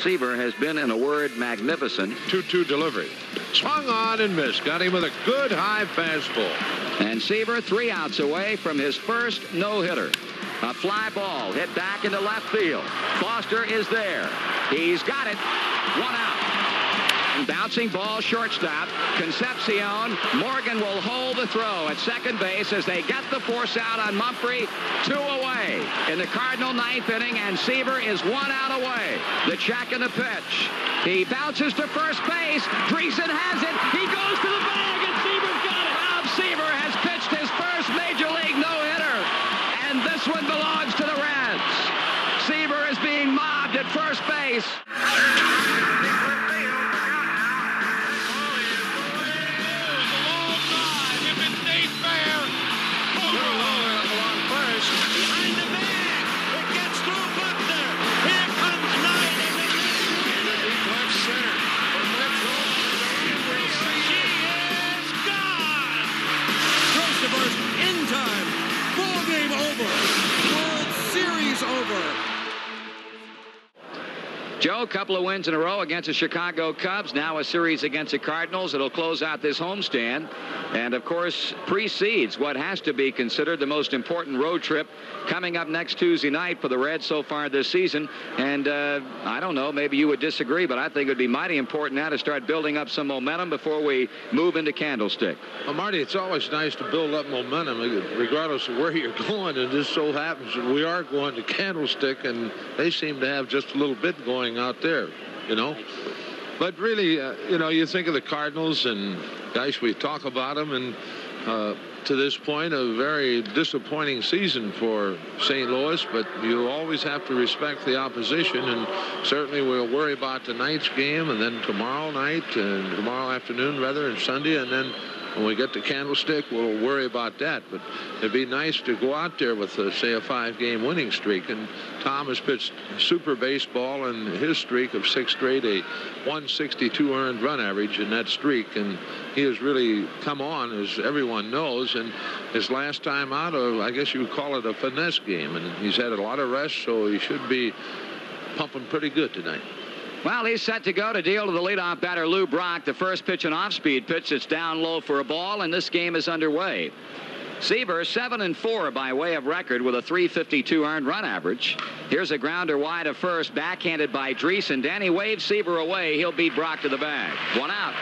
Seaver has been, in a word, magnificent. 2-2 delivery. Swung on and missed. Got him with a good high fastball. And Seaver 3 outs away from his first no-hitter. A fly ball hit back into left field. Foster is there. He's got it. 1 out. And bouncing ball, shortstop. Concepcion. Morgan will hold the throw at second base as they get the force out on Mumphrey. 2 away in the Cardinal 9th inning, and Seaver is 1 out away. The check and the pitch. He bounces to first base. Dreesen has it. He goes to the bag, and Seaver's got it. Bob Seaver has pitched his first Major League no-hitter, and this one belongs to the Reds. Seaver is being mobbed at first base. Joe, a couple of wins in a row against the Chicago Cubs. Now a series against the Cardinals. It'll close out this homestand. And, of course, precedes what has to be considered the most important road trip coming up next Tuesday night for the Reds so far this season. And I don't know, maybe you would disagree, but I think it would be mighty important now to start building up some momentum before we move into Candlestick. Well, Marty, it's always nice to build up momentum regardless of where you're going. And this so happens that we are going to Candlestick, and they seem to have just a little bit going out there, you know. But really, you know, you think of the Cardinals, and guys, we talk about them, and to this point, a very disappointing season for St. Louis, but you always have to respect the opposition, and certainly we'll worry about tonight's game, and then tomorrow night, and tomorrow afternoon, rather, and Sunday, and then when we get to Candlestick, we'll worry about that. But it'd be nice to go out there with, say, a 5-game winning streak. And Tom has pitched super baseball in his streak of 6 straight, a 162 earned run average in that streak. And he has really come on, as everyone knows. And his last time out, I guess you would call it a finesse game. And he's had a lot of rest, so he should be pumping pretty good tonight. Well, he's set to go to deal to the leadoff batter, Lou Brock. The first pitch, an off-speed pitch. It's down low for a ball, and this game is underway. Seaver 7-4 by way of record with a 352 earned run average. Here's a grounder wide of first, backhanded by Dreesen. Danny waves Seaver away. He'll beat Brock to the bag. 1 out.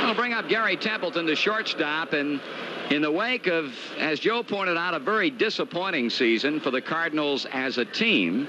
I'll bring up Gary Templeton, the shortstop, and in the wake of, as Joe pointed out, a very disappointing season for the Cardinals as a team.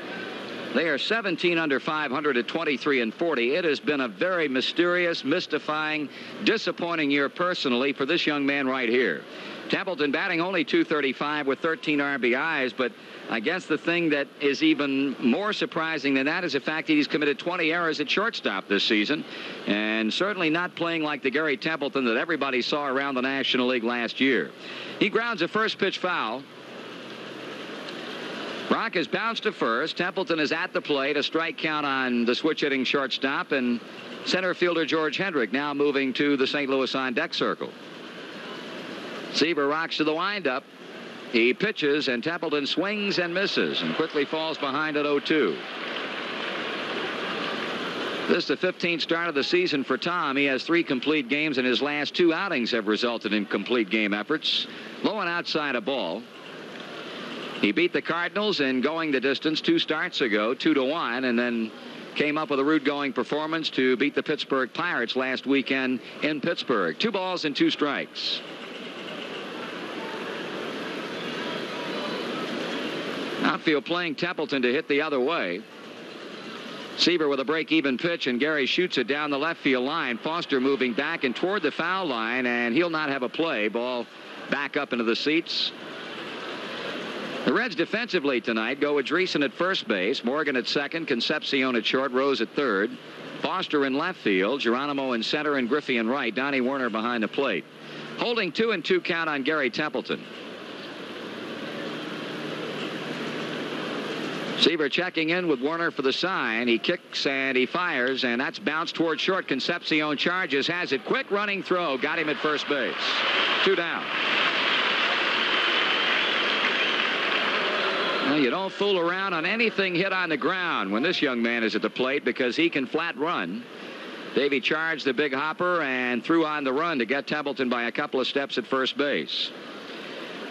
They are 17 under 500 at 23-40. It has been a very mysterious, mystifying, disappointing year personally for this young man right here. Templeton batting only .235 with 13 RBIs, but I guess the thing that is even more surprising than that is the fact that he's committed 20 errors at shortstop this season, and certainly not playing like the Gary Templeton that everybody saw around the National League last year. He grounds a first pitch foul. Brock has bounced to first. Templeton is at the plate. A strike count on the switch-hitting shortstop, and center fielder George Hendrick now moving to the St. Louis on-deck circle. Seaver rocks to the windup. He pitches, and Templeton swings and misses and quickly falls behind at 0-2. This is the 15th start of the season for Tom. He has 3 complete games, and his last 2 outings have resulted in complete game efforts. Low and outside a ball. He beat the Cardinals in going the distance 2 starts ago, 2-1, and then came up with a root-going performance to beat the Pittsburgh Pirates last weekend in Pittsburgh. 2 balls and 2 strikes. Outfield playing Templeton to hit the other way. Seaver with a break-even pitch, and Gary shoots it down the left field line. Foster moving back and toward the foul line, and he'll not have a play. Ball back up into the seats. The Reds defensively tonight go with Dreesen at first base, Morgan at second, Concepcion at short, Rose at third, Foster in left field, Geronimo in center, and Griffey in right. Donnie Werner behind the plate. Holding 2-2 count on Gary Templeton. Seaver checking in with Werner for the sign. He kicks and he fires, and that's bounced toward short. Concepcion charges, has it. Quick running throw. Got him at first base. 2 down. Well, you don't fool around on anything hit on the ground when this young man is at the plate, because he can flat run. Davey charged the big hopper and threw on the run to get Templeton by a couple of steps at first base.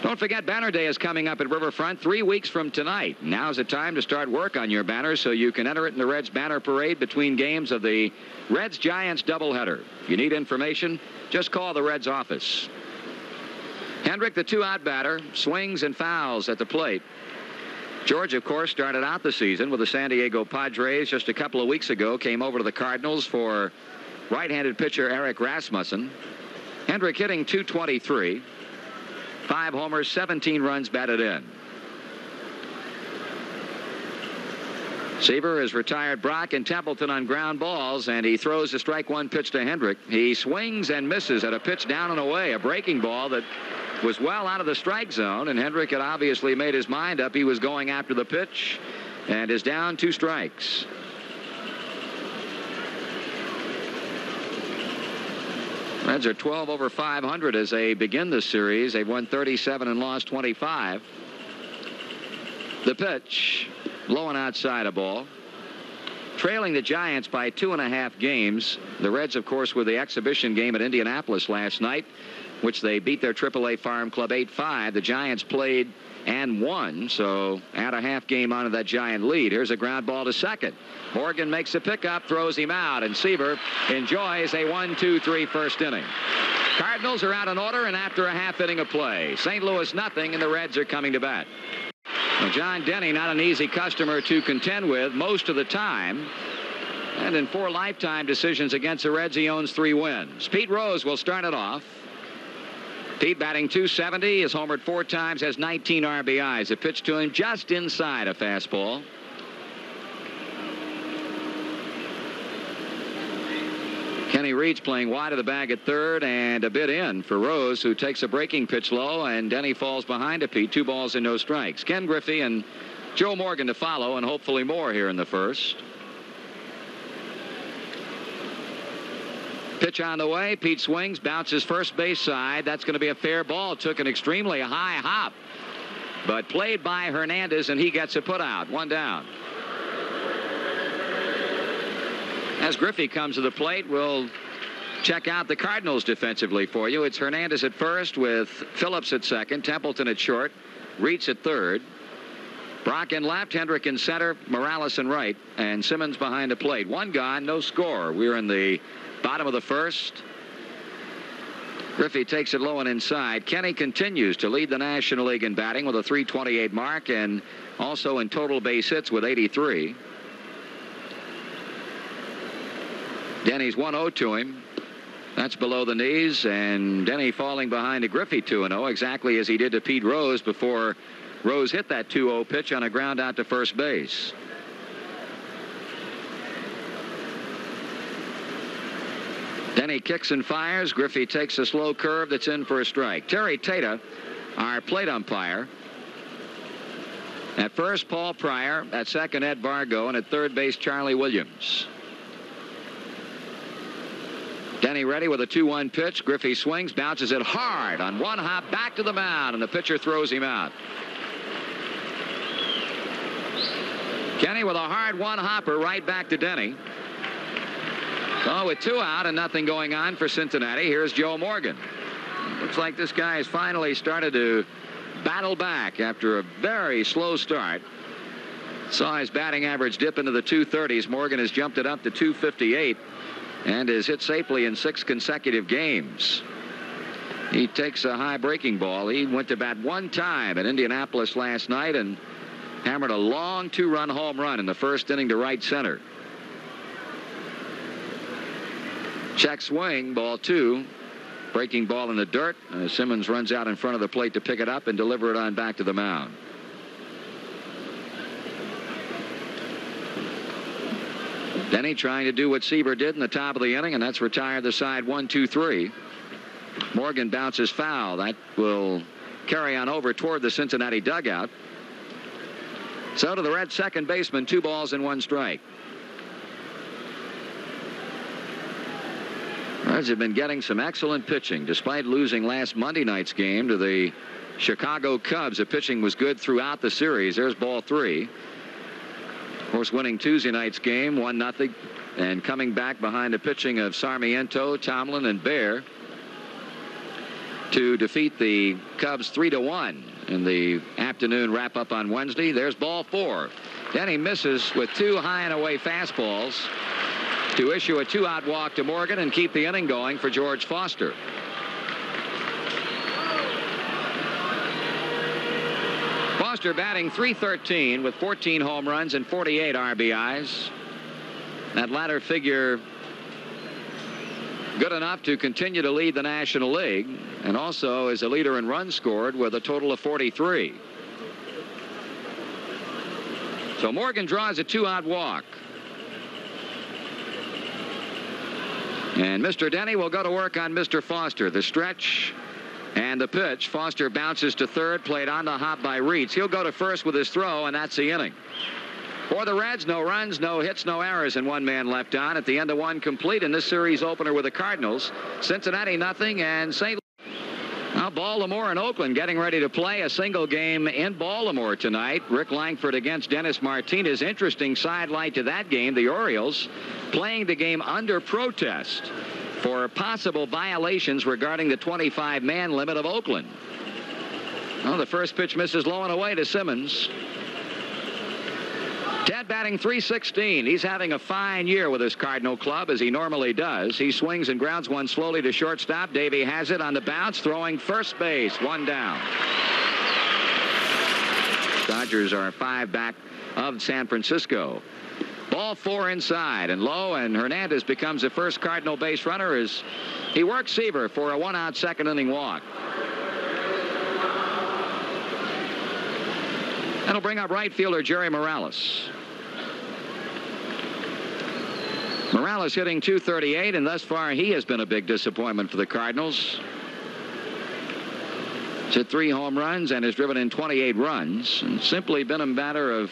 Don't forget, Banner Day is coming up at Riverfront 3 weeks from tonight. Now's the time to start work on your banner so you can enter it in the Reds banner parade between games of the Reds-Giants doubleheader. If you need information, just call the Reds office. Hendrick, the two-out batter, swings and fouls at the plate. George, of course, started out the season with the San Diego Padres just a couple of weeks ago, came over to the Cardinals for right-handed pitcher Eric Rasmussen. Hendrick hitting .223. 5 homers, 17 runs batted in. Seaver has retired Brock and Templeton on ground balls, and he throws a strike one pitch to Hendrick. He swings and misses at a pitch down and away, a breaking ball that was well out of the strike zone, and Hendrick had obviously made his mind up. He was going after the pitch and is down 2 strikes. Reds are 12 over 500 as they begin this series. They've won 37 and lost 25. The pitch, low and outside a ball. Trailing the Giants by 2.5 games. The Reds, of course, with the exhibition game at Indianapolis last night, which they beat their AAA farm club 8-5. The Giants played and won, so add a half game onto that Giant lead. Here's a ground ball to second. Morgan makes a pickup, throws him out, and Seaver enjoys a 1-2-3 first inning. Cardinals are out in order, and after a half inning of play, St. Louis nothing, and the Reds are coming to bat. Now, John Denny, not an easy customer to contend with most of the time. And in 4 lifetime decisions against the Reds, he owns 3 wins. Pete Rose will start it off. Pete batting .270, has homered 4 times, has 19 RBIs. A pitch to him just inside a fastball. Kenny Reed's playing wide of the bag at third, and a bit in for Rose, who takes a breaking pitch low, and Denny falls behind to Pete. 2 balls and no strikes. Ken Griffey and Joe Morgan to follow, and hopefully more here in the first. Pitch on the way. Pete swings, bounces first base side. That's going to be a fair ball. Took an extremely high hop, but played by Hernandez, and he gets a put out. 1 down. As Griffey comes to the plate, we'll check out the Cardinals defensively for you. It's Hernandez at first with Phillips at second, Templeton at short, Reitz at third, Brock in left, Hendrick in center, Morales in right, and Simmons behind the plate. 1 gone, no score. We're in the bottom of the first. Griffey takes it low and inside. Kenny continues to lead the National League in batting with a .328 mark, and also in total base hits with 83. Denny's 1-0 to him. That's below the knees, and Denny falling behind to Griffey 2-0, exactly as he did to Pete Rose before Rose hit that 2-0 pitch on a ground out to first base. Denny kicks and fires. Griffey takes a slow curve that's in for a strike. Terry Tata, our plate umpire. At first, Paul Pryor. At second, Ed Vargo. And at third base, Charlie Williams. Denny ready with a 2-1 pitch. Griffey swings, bounces it hard on 1 hop back to the mound, and the pitcher throws him out. Kenny with a hard 1 hopper right back to Denny. So with 2 out and nothing going on for Cincinnati, here's Joe Morgan. Looks like this guy has finally started to battle back after a very slow start. Saw his batting average dip into the 230s. Morgan has jumped it up to 258 and has hit safely in 6 consecutive games. He takes a high breaking ball. He went to bat 1 time at Indianapolis last night and hammered a long 2-run home run in the first inning to right center. Check swing, ball 2. Breaking ball in the dirt. Simmons runs out in front of the plate to pick it up and deliver it on back to the mound. Denny trying to do what Seaver did in the top of the inning, and that's retire the side 1-2-3. Morgan bounces foul. That will carry on over toward the Cincinnati dugout. So to the Reds second baseman, 2 balls and 1 strike. Reds have been getting some excellent pitching despite losing last Monday night's game to the Chicago Cubs. The pitching was good throughout the series. There's ball 3. Of course, winning Tuesday night's game 1-0, and coming back behind the pitching of Sarmiento, Tomlin, and Bear to defeat the Cubs 3-1 in the afternoon wrap-up on Wednesday. There's ball 4. Denny misses with 2 high and away fastballs to issue a 2-out walk to Morgan and keep the inning going for George Foster. Foster batting .313 with 14 home runs and 48 RBIs. That latter figure good enough to continue to lead the National League, and also is a leader in runs scored with a total of 43. So Morgan draws a 2-out walk. And Mr. Denny will go to work on Mr. Foster. The stretch and the pitch. Foster bounces to third, played on the hop by Reitz. He'll go to first with his throw, and that's the inning. For the Reds, no runs, no hits, no errors, and 1 man left on at the end of 1 complete in this series opener with the Cardinals. Cincinnati nothing, and St. Now Baltimore and Oakland getting ready to play a single game in Baltimore tonight. Rick Langford against Dennis Martinez. Interesting sidelight to that game. The Orioles playing the game under protest for possible violations regarding the 25-man limit of Oakland. Well, the first pitch misses low and away to Simmons. Ted batting .316. He's having a fine year with his Cardinal club, as he normally does. He swings and grounds one slowly to shortstop. Davey has it on the bounce, throwing first base. 1 down. Dodgers are 5 back of San Francisco. Ball 4 inside and low, and Hernandez becomes the first Cardinal base runner as he works Seaver for a 1-out second inning walk. That'll bring up right fielder Jerry Morales. Morales hitting .238, and thus far he has been a big disappointment for the Cardinals. He's hit 3 home runs and has driven in 28 runs, and simply been a matter of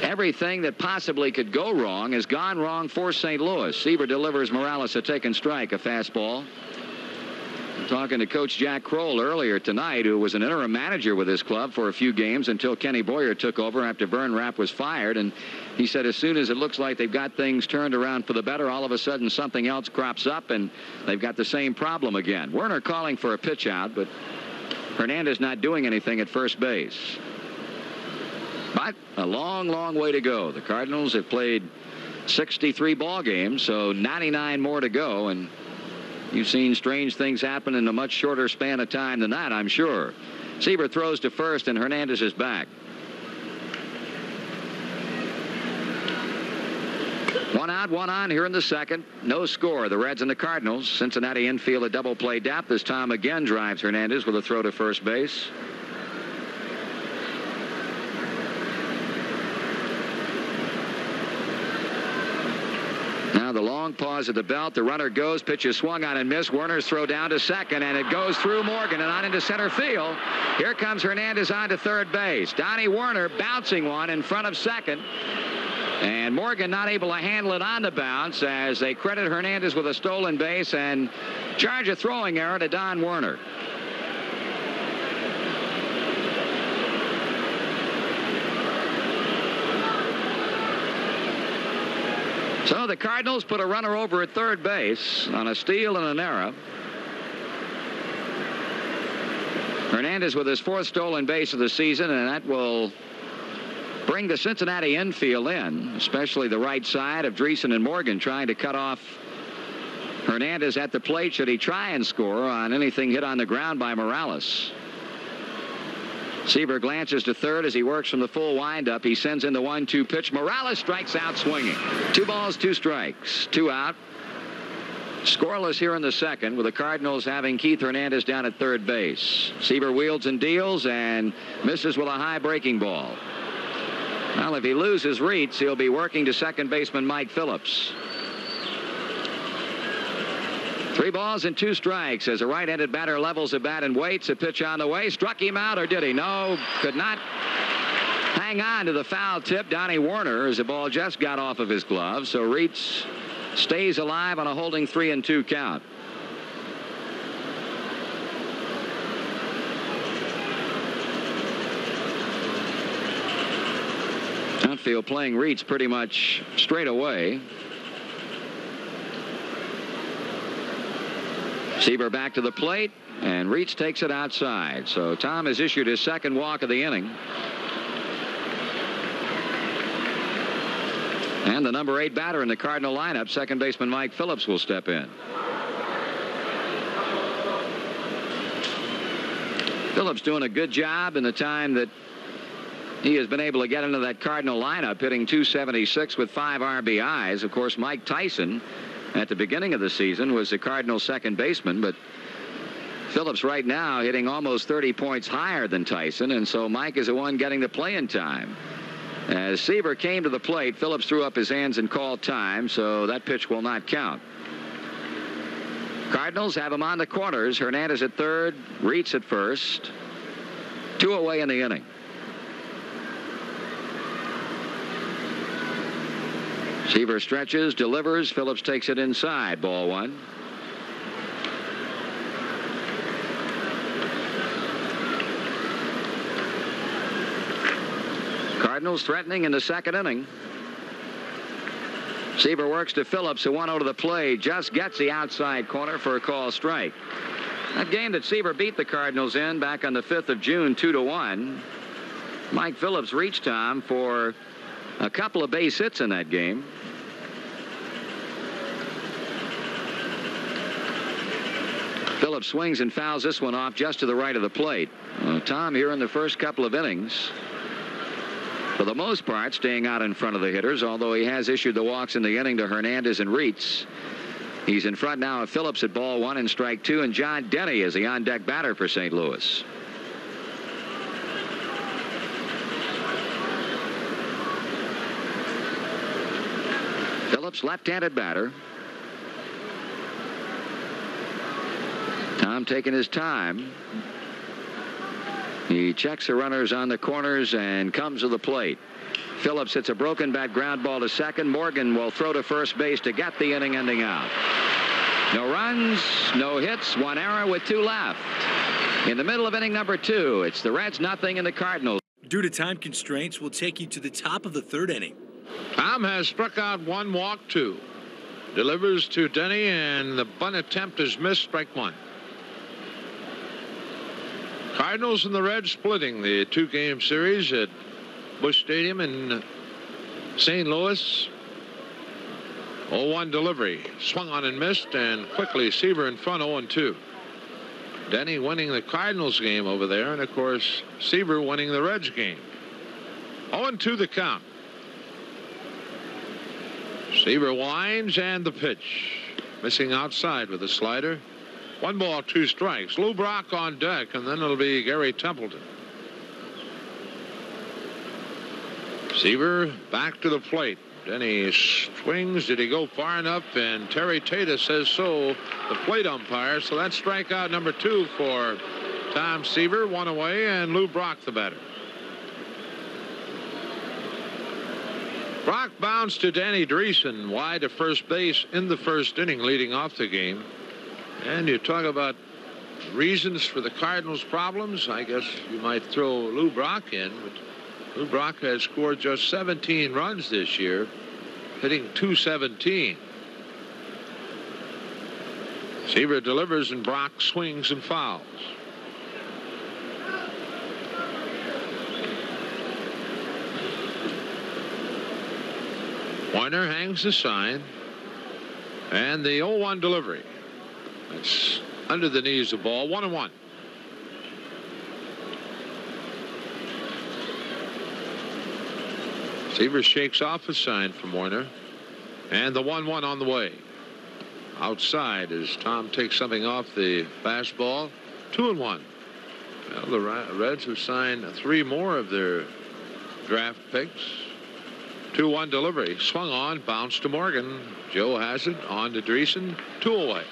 everything that possibly could go wrong has gone wrong for St. Louis. Seaver delivers Morales a taken strike, a fastball. Talking to Coach Jack Kroll earlier tonight, who was an interim manager with his club for a few games until Kenny Boyer took over after Vern Rapp was fired. And he said as soon as it looks like they've got things turned around for the better, all of a sudden something else crops up and they've got the same problem again. Werner calling for a pitch out, but Hernandez not doing anything at first base. But a long, long way to go. The Cardinals have played 63 ball games, so 99 more to go, and you've seen strange things happen in a much shorter span of time than that, I'm sure. Seaver throws to first, and Hernandez is back. 1 out, 1 on here in the second. No score. The Reds and the Cardinals. Cincinnati infield a double play depth as Tom again drives Hernandez with a throw to first base. Now the long pause at the belt. The runner goes. Pitch is swung on and missed. Werner's throw down to second, and it goes through Morgan and on into center field. Here comes Hernandez on to third base. Donnie Werner bouncing one in front of second. And Morgan not able to handle it on the bounce as they credit Hernandez with a stolen base and charge a throwing error to Don Werner. So the Cardinals put a runner over at third base on a steal and an error. Hernandez with his 4th stolen base of the season, and that will bring the Cincinnati infield in, especially the right side of Dreesen and Morgan trying to cut off Hernandez at the plate should he try and score on anything hit on the ground by Morales. Seaver glances to third as he works from the full windup. He sends in the 1-2 pitch. Morales strikes out swinging. 2 balls, 2 strikes. 2 out. Scoreless here in the second, with the Cardinals having Keith Hernandez down at third base. Seaver wields and deals and misses with a high breaking ball. Well, if he loses Reitz, he'll be working to second baseman Mike Phillips. 3 balls and 2 strikes as a right-handed batter levels the bat and waits. A pitch on the way. Struck him out, or did he? No, could not hang on to the foul tip. Donnie Werner, as the ball just got off of his glove. So Reitz stays alive on a holding 3-2 count. Outfield playing Reeds pretty much straight away. Seaver back to the plate, and Reeds takes it outside. So Tom has issued his second walk of the inning. And the number 8 batter in the Cardinal lineup, second baseman Mike Phillips, will step in. Phillips doing a good job in the time that he has been able to get into that Cardinal lineup, hitting .276 with 5 RBIs. Of course, Mike Tyson at the beginning of the season was the Cardinal second baseman, but Phillips right now hitting almost 30 points higher than Tyson, and so Mike is the one getting the play-in time. As Seaver came to the plate, Phillips threw up his hands and called time, so that pitch will not count. Cardinals have him on the corners. Hernandez at third, Reitz at first. 2 away in the inning. Seaver stretches, delivers. Phillips takes it inside. Ball 1. Cardinals threatening in the second inning. Seaver works to Phillips, who 1-0 to the plate, just gets the outside corner for a call strike. That game that Seaver beat the Cardinals in back on the 5th of June, 2-1. Mike Phillips reached Tom for a couple of base hits in that game. Phillips swings and fouls this one off just to the right of the plate. Tom here in the first couple of innings, for the most part, staying out in front of the hitters, although he has issued the walks in the inning to Hernandez and Reitz. He's in front now of Phillips at ball 1 and strike 2, and John Denny is the on-deck batter for St. Louis. Phillips, left-handed batter. Tom taking his time. He checks the runners on the corners and comes to the plate. Phillips hits a broken bat ground ball to second. Morgan will throw to first base to get the inning-ending out. No runs, no hits, 1 error with 2 left. In the middle of inning number 2, it's the Reds nothing and the Cardinals. Due to time constraints, we'll take you to the top of the 3rd inning. Tom has struck out 1, walked 2. Delivers to Denny, and the bunt attempt is missed, strike 1. Cardinals and the Reds splitting the 2-game series at Busch Stadium in St. Louis. 0-1 delivery. Swung on and missed, and quickly Seaver in front, 0-2. Denny winning the Cardinals game over there, and of course Seaver winning the Reds game. 0-2 the count. Seaver winds, and the pitch. Missing outside with a slider. 1 ball, 2 strikes. Lou Brock on deck, and then it'll be Gary Templeton. Seaver back to the plate. Then he swings. Did he go far enough? And Terry Tata says so, the plate umpire. So that's strikeout number 2 for Tom Seaver. 1 away, and Lou Brock the batter. Brock bounced to Danny Dreesen wide to first base in the first inning, leading off the game. And you talk about reasons for the Cardinals' problems. I guess you might throw Lou Brock in, but Lou Brock has scored just 17 runs this year, hitting .217. Seaver delivers, and Brock swings and fouls. Warner hangs the sign, and the 0-1 delivery. It's under the knees of ball. 1-1. Seaver shakes off a sign from Warner, and the 1-1 on the way. Outside as Tom takes something off the fastball. 2-1. Well, the Reds have signed 3 more of their draft picks. 2-1 delivery. Swung on, bounced to Morgan. Joe has it, on to Dreesen. 2 away.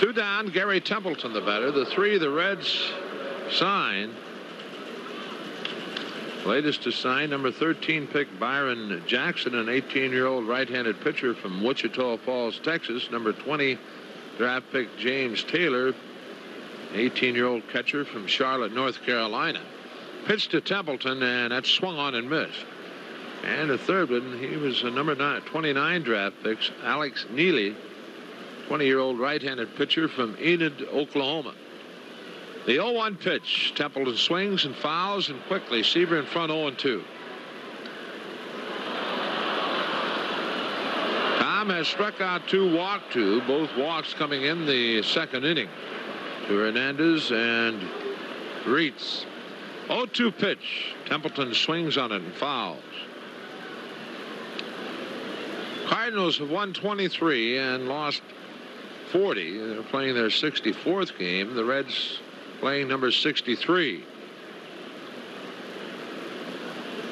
2 down, Gary Templeton the batter. The 3 the Reds sign. Latest to sign, number 13 pick Byron Jackson, an 18-year-old right-handed pitcher from Wichita Falls, Texas. Number 20 draft pick James Taylor, 18-year-old catcher from Charlotte, North Carolina. Pitch to Templeton, and that's swung on and missed. And the third one, he was a number 29 draft pick, Alex Neely, 20-year-old right-handed pitcher from Enid, Oklahoma. The 0-1 pitch. Templeton swings and fouls, and quickly Seaver in front 0-2. Tom has struck out 2, walked 2, both walks coming in the second inning to Hernandez and Reitz. 0-2 pitch. Templeton swings on it and fouls. Cardinals have won 23 and lost 40. They're playing their 64th game. The Reds playing number 63.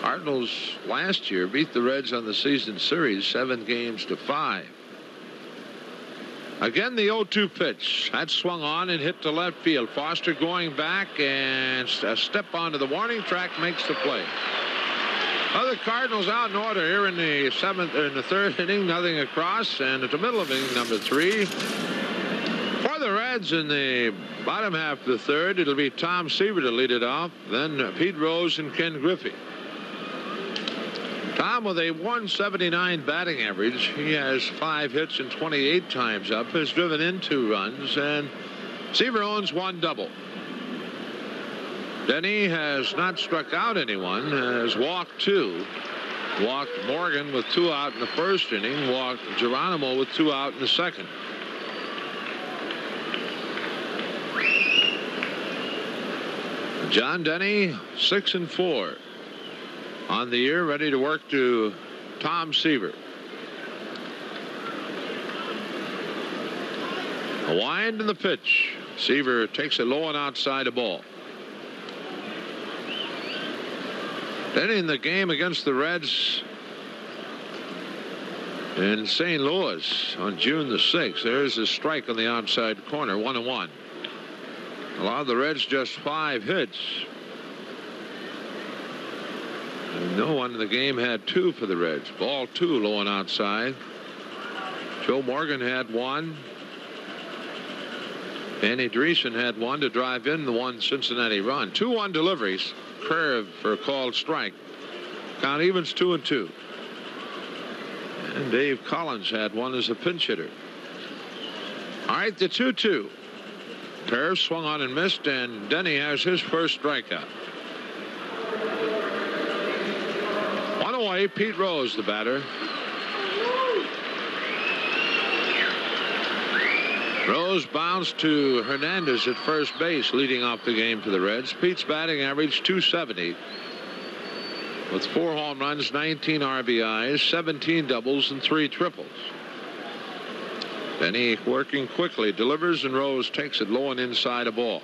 Cardinals last year beat the Reds on the season series 7-5. Again, the 0-2 pitch. That swung on and hit to left field. Foster going back, and a step onto the warning track makes the play. Other Cardinals out in order here in the third inning. Nothing across, and at the middle of inning number 3. For the Reds in the bottom half of the third, it'll be Tom Seaver to lead it off, then Pete Rose and Ken Griffey. Tom with a 179 batting average. He has 5 hits and 28 times up, has driven in 2 runs, and Seaver owns 1 double. Denny has not struck out anyone, has walked 2. Walked Morgan with 2 out in the first inning, walked Geronimo with 2 out in the second. John Denny, 6-4 on the year, ready to work to Tom Seaver. A wind in the pitch. Seaver takes it low and outside the ball. Then in the game against the Reds in St. Louis on June the 6th, there's a strike on the outside corner, 1-1. Allowed the Reds just 5 hits. And no one in the game had 2 for the Reds. Ball 2, low and outside. Joe Morgan had 1. Danny Dreesen had 1 to drive in the 1 Cincinnati run. 2-1 deliveries. Curve for a called strike. Count evens 2-2. And Dave Collins had 1 as a pinch hitter. All right, the 2-2. Curve swung on and missed, and Denny has his first strikeout. 1 away, Pete Rose, the batter. Rose bounced to Hernandez at first base, leading off the game for the Reds. Pete's batting average .270 with 4 home runs, 19 RBIs, 17 doubles, and 3 triples. Denny working quickly, delivers, and Rose takes it low and inside a ball.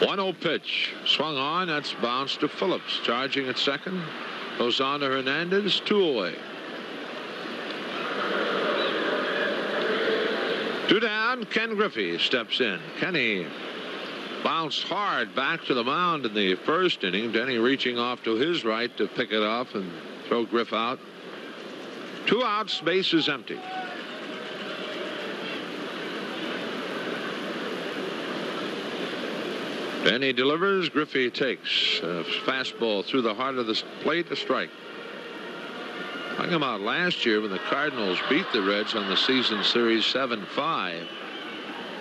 One-0 pitch. Swung on. That's bounced to Phillips. Charging at second. Goes on to Hernandez. 2 away. 2 down. Ken Griffey steps in. Kenny bounced hard back to the mound in the first inning. Denny reaching off to his right to pick it off and throw Griff out. 2 outs. Base is empty. Denny delivers. Griffey takes a fastball through the heart of the plate, a strike. Talking about last year when the Cardinals beat the Reds on the season series 7-5.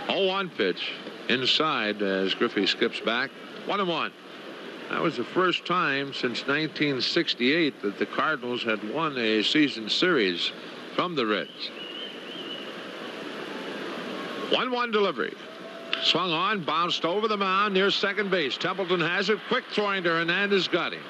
0-1 pitch inside as Griffey skips back. 1-1. That was the first time since 1968 that the Cardinals had won a season series from the Reds. 1-1 delivery. Swung on, bounced over the mound near second base. Templeton has it. Quick throwing to Hernandez, got him.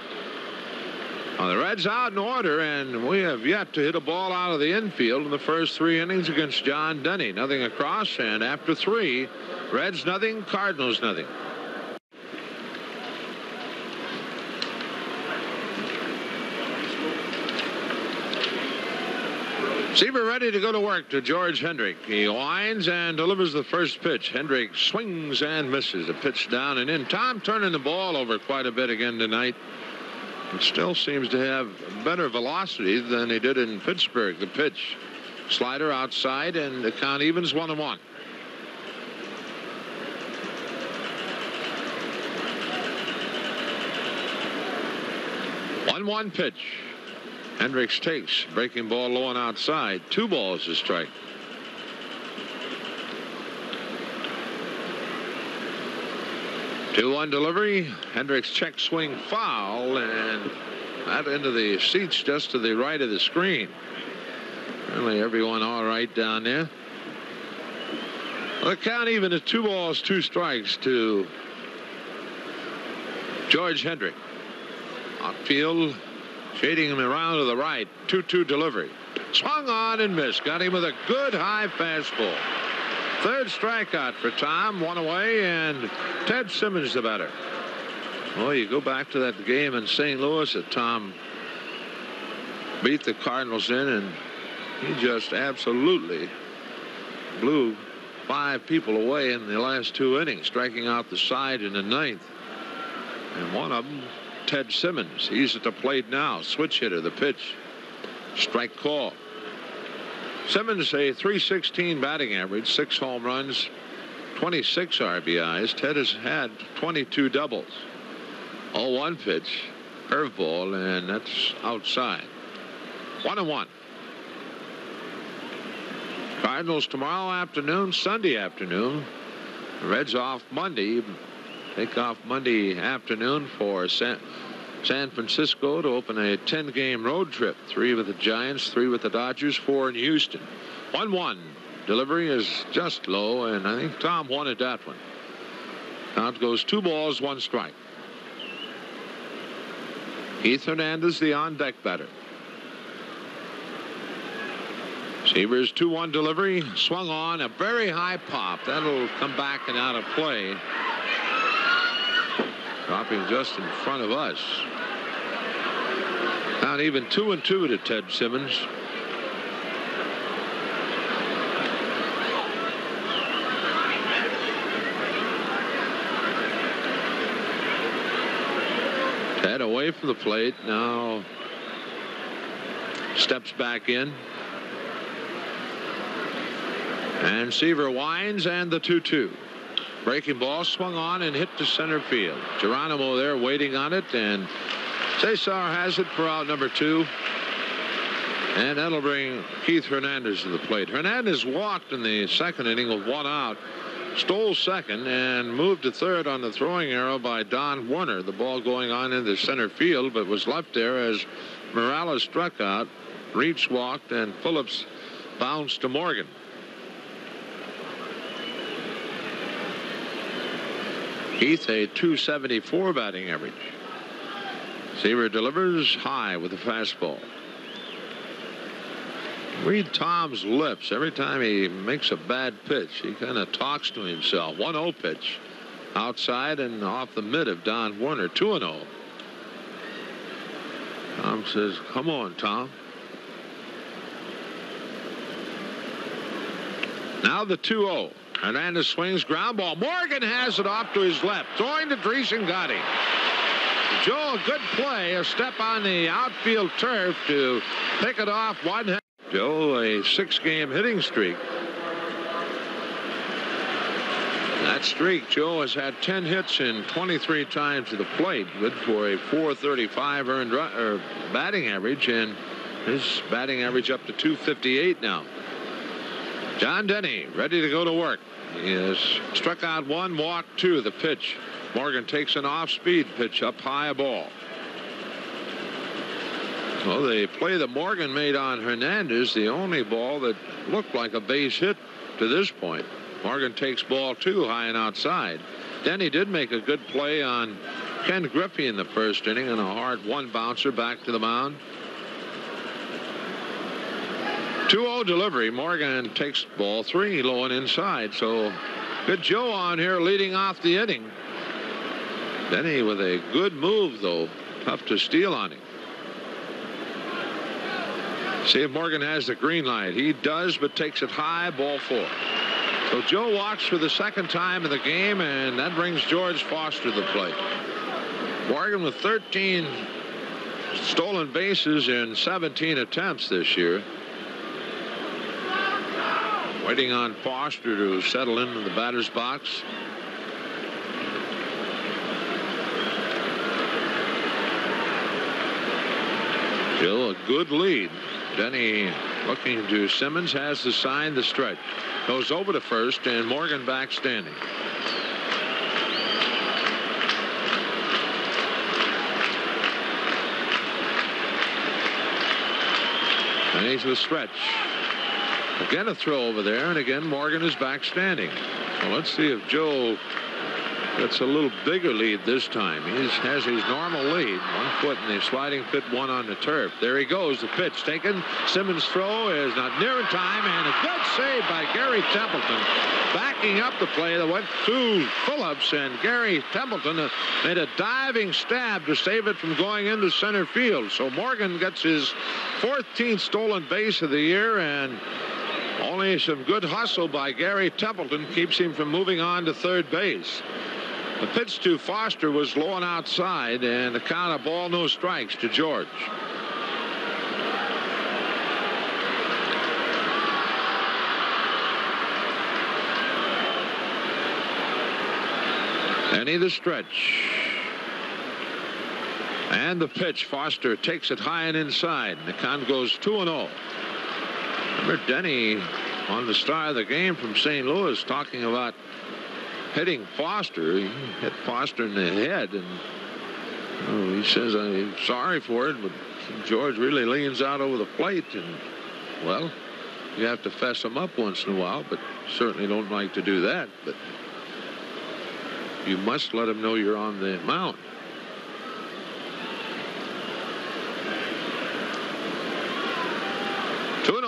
Well, the Reds out in order, and we have yet to hit a ball out of the infield in the first 3 innings against John Denny. Nothing across, and after 3, Reds nothing, Cardinals nothing. Seaver ready to go to work to George Hendrick. He winds and delivers the first pitch. Hendrick swings and misses. A pitch down and in. Tom turning the ball over quite a bit again tonight. It still seems to have better velocity than he did in Pittsburgh. The pitch Slider outside, and the count evens 1-1. One pitch. Hendricks takes. Breaking ball low and outside. 2 balls to strike. Two-one delivery. Hendricks check swing foul, and that into the seats just to the right of the screen. Really everyone all right down there. The count even is 2 balls, 2 strikes to George Hendrick. Outfield shading him around to the right. 2-2 delivery. Swung on and missed. Got him with a good high fastball. Third strikeout for Tom. 1 away, and Ted Simmons the batter. Well, you go back to that game in St. Louis that Tom beat the Cardinals in, and he just absolutely blew 5 people away in the last 2 innings, striking out the side in the 9th. And one of them, Ted Simmons. He's at the plate now. Switch hitter. The pitch. Strike call. Simmons a .316 batting average, 6 home runs, 26 RBIs. Ted has had 22 doubles. 0-1 pitch. Curveball, and that's outside. 1-1. Cardinals tomorrow afternoon, Sunday afternoon. The Reds off Monday. Take off Monday afternoon for San Francisco to open a 10-game road trip. 3 with the Giants, 3 with the Dodgers, 4 in Houston. 1-1. Delivery is just low, and I think Tom wanted that one. Count goes 2 balls, 1 strike. Keith Hernandez, the on-deck batter. Seaver's 2-1 delivery. Swung on. A very high pop. That'll come back and out of play. Dropping just in front of us. Count even 2-2 to Ted Simmons. Ted away from the plate. Now steps back in. And Seaver winds, and the 2-2. Breaking ball swung on and hit to center field. Geronimo there waiting on it, and Cesar has it for out number 2. And that'll bring Keith Hernandez to the plate. Hernandez walked in the 2nd inning with 1 out, stole second, and moved to third on the throwing arrow by Don Warner. The ball going on into center field, but was left there as Morales struck out. Reach walked, and Phillips bounced to Morgan. Keith a .274 batting average. Seaver delivers high with a fastball. Read Tom's lips every time he makes a bad pitch. He kind of talks to himself. 1-0 pitch outside and off the mid of Don Warner. 2-0. Tom says, come on, Tom. Now the 2-0. Hernandez swings, ground ball. Morgan has it off to his left. Throwing to Drees and got him. Joe, a good play. A step on the outfield turf to pick it off one. Joe, a 6-game hitting streak. That streak, Joe has had 10 hits in 23 times to the plate. Good for a .435 earned batting average, and his batting average up to .258 now. John Denny ready to go to work. He has struck out 1, walked 2. The pitch. Morgan takes an off-speed pitch up high, a ball. Well, the play that Morgan made on Hernandez, the only ball that looked like a base hit to this point. Morgan takes ball 2 high and outside. Denny did make a good play on Ken Griffey in the 1st inning and a hard 1 bouncer back to the mound. 2-0 delivery. Morgan takes ball 3 low and inside. So good Joe on here leading off the inning. Denny with a good move, though. Tough to steal on him. See if Morgan has the green light. He does, but takes it high, ball 4. So Joe walks for the 2nd time in the game, and that brings George Foster to the plate. Morgan with 13 stolen bases in 17 attempts this year. Waiting on Foster to settle into the batter's box. Still a good lead. Denny looking to Simmons, has to sign the stretch. Goes over to first, and Morgan back standing. And he's the stretch. Again a throw over there, and again Morgan is back standing. So let's see if Joe gets a little bigger lead this time. He has his normal lead. 1 foot in the sliding pit, 1 on the turf. There he goes. The pitch taken. Simmons' throw is not near in time, and a good save by Gary Templeton. Backing up the play that went to Phillips, and Gary Templeton made a diving stab to save it from going into center field. So Morgan gets his 14th stolen base of the year, and only some good hustle by Gary Templeton keeps him from moving on to third base. The pitch to Foster was low and outside, and the count of ball, no strikes to George. Denny the stretch. And the pitch. Foster takes it high and inside. And the count goes 2-0. Remember Denny on the start of the game from St. Louis talking about hitting Foster. He hit Foster in the head, and he says, I'm sorry for it, but George really leans out over the plate, and, well, you have to fess him up once in a while, but certainly don't like to do that. But you must let him know you're on the mound.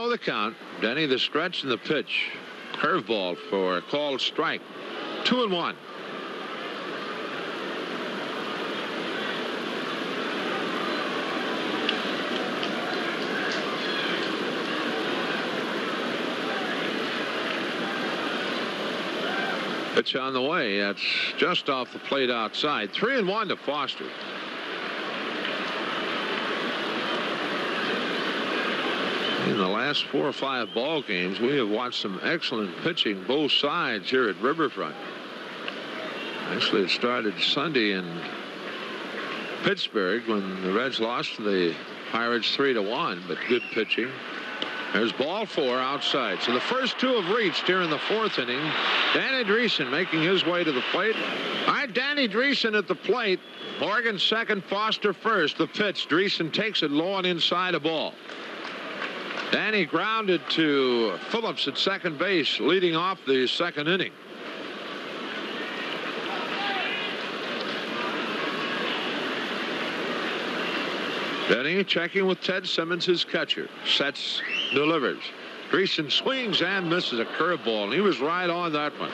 The count. Denny the stretch and the pitch. Curveball for a called strike. 2-1. Pitch on the way. That's just off the plate outside. 3-1 to Foster. In the last 4 or 5 ball games, we have watched some excellent pitching both sides here at Riverfront. Actually, it started Sunday in Pittsburgh when the Reds lost to the Pirates 3-1, but good pitching. There's ball 4 outside. So the first 2 have reached here in the 4th inning. Danny Dreesen making his way to the plate. All right, Danny Dreesen at the plate. Morgan second, Foster first. The pitch. Dreesen takes it low and inside a ball. Danny grounded to Phillips at second base, leading off the 2nd inning. Denny checking with Ted Simmons, his catcher. Sets, delivers. Dreesen swings and misses a curveball, and he was right on that one.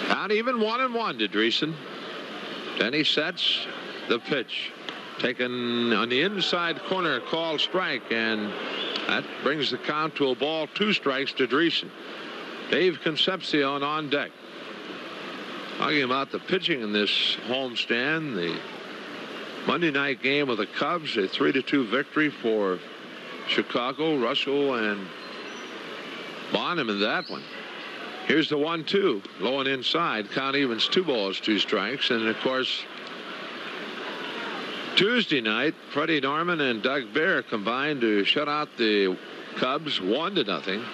Not even 1-1 to Dreesen. Denny sets the pitch. Taken on the inside corner, called strike, and that brings the count to a ball, 2 strikes to Dreesen. Dave Concepcion on deck. Talking about the pitching in this homestand, the Monday night game with the Cubs, a 3-2 victory for Chicago. Russell and Bonham in that one. Here's the 1-2, low and inside. Count evens 2 balls, 2 strikes. And of course, Tuesday night, Freddie Norman and Doug Bear combined to shut out the Cubs 1-0.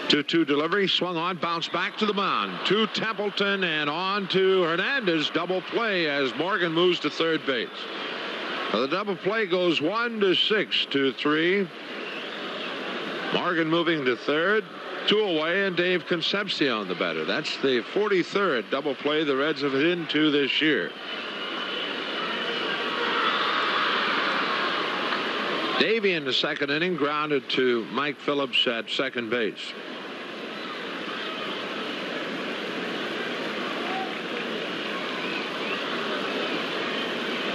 2-2 delivery, swung on, bounced back to the mound. To Templeton and on to Hernandez. Double play as Morgan moves to third base. So the double play goes 1-6 to 3. Morgan moving to third. 2 away, and Dave Concepcion the batter. That's the 43rd double play the Reds have hit into this year. Davey in the 2nd inning grounded to Mike Phillips at second base.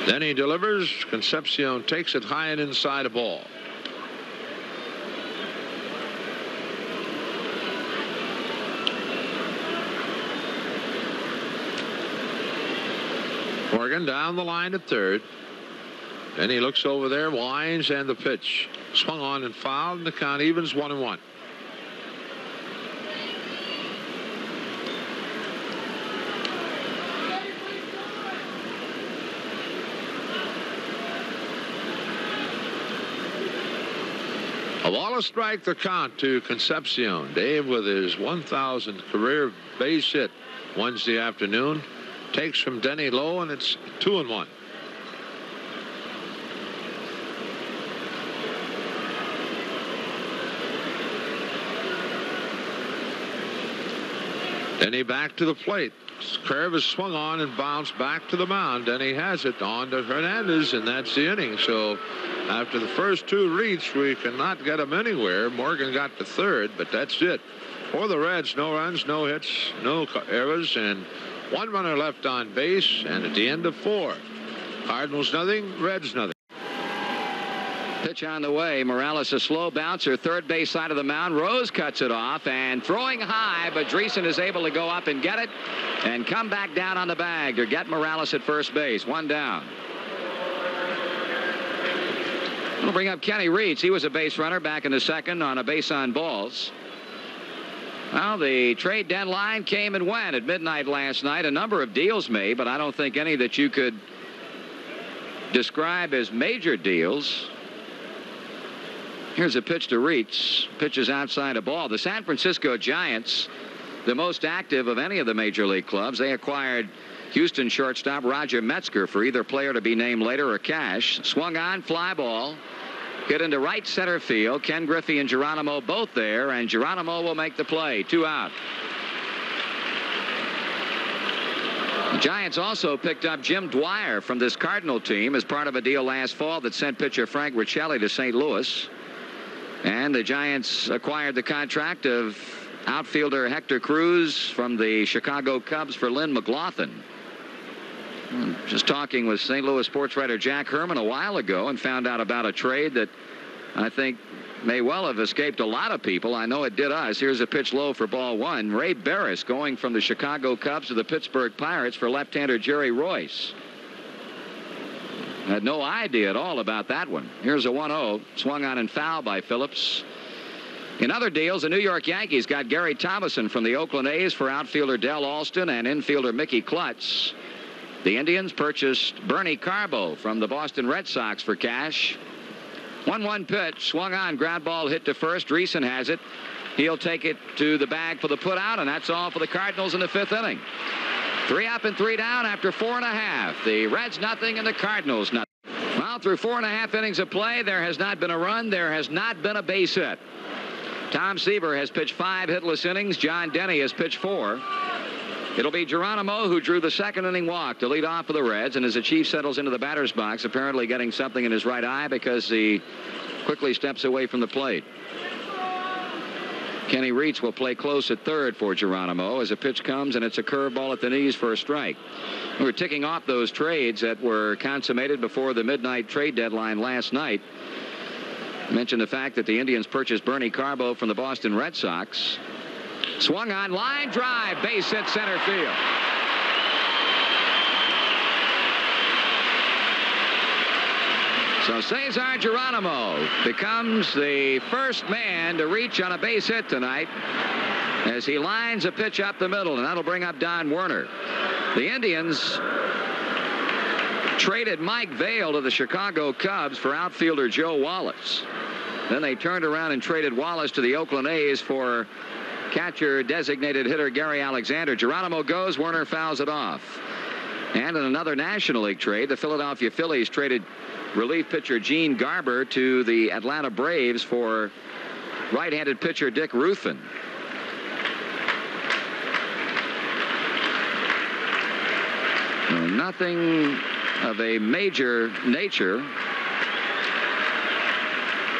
Then he delivers. Concepcion takes it high and inside a ball. Morgan down the line at third. Then he looks over there, winds, and the pitch. Swung on and fouled, and the count evens 1-1. A ball, a strike, the count to Concepcion. Dave with his 1,000th career base hit Wednesday afternoon. Takes from Denny Lowe, and it's 2-1. Denny back to the plate. Curve is swung on and bounced back to the mound. Denny has it on to Hernandez, and that's the inning. So after the first two reach, we cannot get him anywhere. Morgan got to third, but that's it. For the Reds, no runs, no hits, no errors, and one runner left on base, and at the end of 4. Cardinals nothing, Reds nothing. Pitch on the way. Morales a slow bouncer, third base side of the mound. Rose cuts it off and throwing high, but Dreesen is able to go up and get it and come back down on the bag to get Morales at first base. One down. We'll bring up Kenny Reitz. He was a base runner back in the second on a base on balls. Well, the trade deadline came and went at midnight last night. A number of deals made, but I don't think any that you could describe as major deals. Here's a pitch to Reitz. Pitches outside a ball. The San Francisco Giants, the most active of any of the major league clubs, they acquired Houston shortstop Roger Metzger for either player to be named later or cash. Swung on, fly ball. Hit into right center field. Ken Griffey and Geronimo both there, and Geronimo will make the play. 2 out. The Giants also picked up Jim Dwyer from this Cardinal team as part of a deal last fall that sent pitcher Frank Riccelli to St. Louis. And the Giants acquired the contract of outfielder Hector Cruz from the Chicago Cubs for Lynn McLaughlin. Just talking with St. Louis sports writer Jack Herman a while ago and found out about a trade that I think may well have escaped a lot of people. I know it did us. Here's a pitch low for ball 1. Ray Barris going from the Chicago Cubs to the Pittsburgh Pirates for left-hander Jerry Royce. Had no idea at all about that one. Here's a 1-0. Swung on and fouled by Phillips. In other deals, the New York Yankees got Gary Thomason from the Oakland A's for outfielder Del Alston and infielder Mickey Klutz. The Indians purchased Bernie Carbo from the Boston Red Sox for cash. 1-1 pitch. Swung on. Ground ball hit to first. Dreesen has it. He'll take it to the bag for the putout, and that's all for the Cardinals in the 5th inning. 3 up and 3 down after 4.5. The Reds nothing and the Cardinals nothing. Well, through 4.5 innings of play, there has not been a run. There has not been a base hit. Tom Seaver has pitched 5 hitless innings. John Denny has pitched 4. It'll be Geronimo who drew the 2nd inning walk to lead off for the Reds, and as the Chief settles into the batter's box, apparently getting something in his right eye because he quickly steps away from the plate. Kenny Reitz will play close at third for Geronimo as a pitch comes, and it's a curveball at the knees for a strike. We were ticking off those trades that were consummated before the midnight trade deadline last night. I mentioned the fact that the Indians purchased Bernie Carbo from the Boston Red Sox. Swung on, line drive, base hit center field. So Cesar Geronimo becomes the first man to reach on a base hit tonight as he lines a pitch up the middle, and that'll bring up Don Werner. The Indians traded Mike Vail to the Chicago Cubs for outfielder Joe Wallace. Then they turned around and traded Wallace to the Oakland A's for catcher designated hitter Gary Alexander. Geronimo goes, Werner fouls it off. And in another National League trade, the Philadelphia Phillies traded relief pitcher Gene Garber to the Atlanta Braves for right-handed pitcher Dick Ruthven. Nothing of a major nature.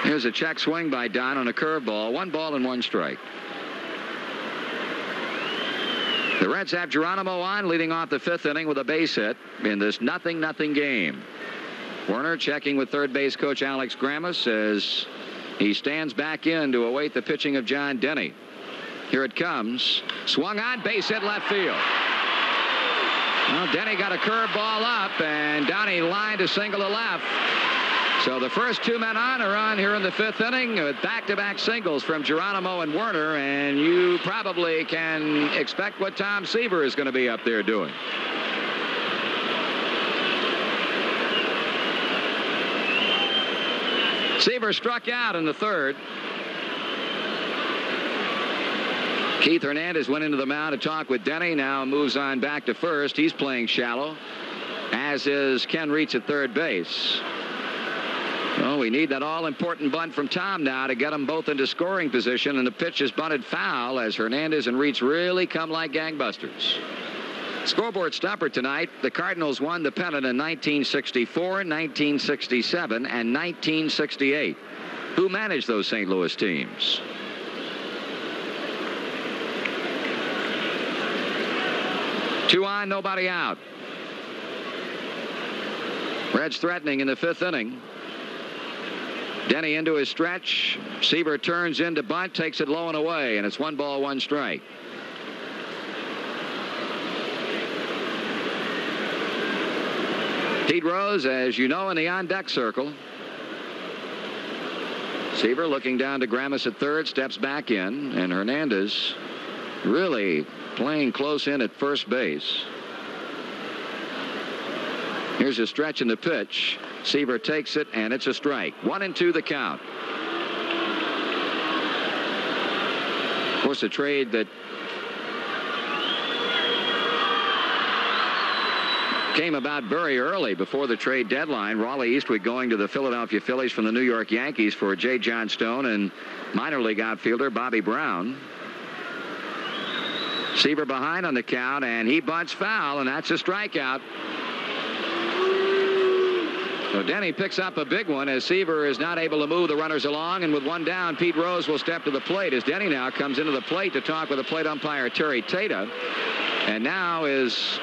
Here's a check swing by Don on a curveball. 1 ball and 1 strike. The Reds have Geronimo on, leading off the 5th inning with a base hit in this 0-0 game. Werner checking with third base coach Alex Grammas as he stands back in to await the pitching of John Denny. Here it comes. Swung on, base hit left field. Well, Denny got a curveball up, and Downey lined a single to left. So the first two men on are on here in the fifth inning with back-to-back singles from Geronimo and Werner, and you probably can expect what Tom Seaver is going to be up there doing. Seaver struck out in the third. Keith Hernandez went into the mound to talk with Denny. Now moves on back to first. He's playing shallow, as is Ken Reitz at third base. Well, we need that all-important bunt from Tom now to get them both into scoring position, and the pitch is bunted foul as Hernandez and Reitz really come like gangbusters. Scoreboard stopper tonight, the Cardinals won the pennant in 1964, 1967, and 1968. Who managed those St. Louis teams? Two on, nobody out. Reds threatening in the fifth inning. Denny into his stretch. Seaver turns into bunt, takes it low and away, and it's 1 ball, 1 strike. Pete Rose, as you know, in the on-deck circle. Seaver looking down to Gramis at third, steps back in, and Hernandez really playing close in at first base. Here's a stretch in the pitch. Seaver takes it, and it's a strike. 1-2 the count. Of course, a trade that came about very early before the trade deadline. Raleigh Eastwood going to the Philadelphia Phillies from the New York Yankees for J. John Stone and minor league outfielder Bobby Brown. Seaver behind on the count, and he bunts foul, and that's a strikeout. So Denny picks up a big one as Seaver is not able to move the runners along, and with one down, Pete Rose will step to the plate as Denny now comes into the plate to talk with the plate umpire Terry Tata, and now is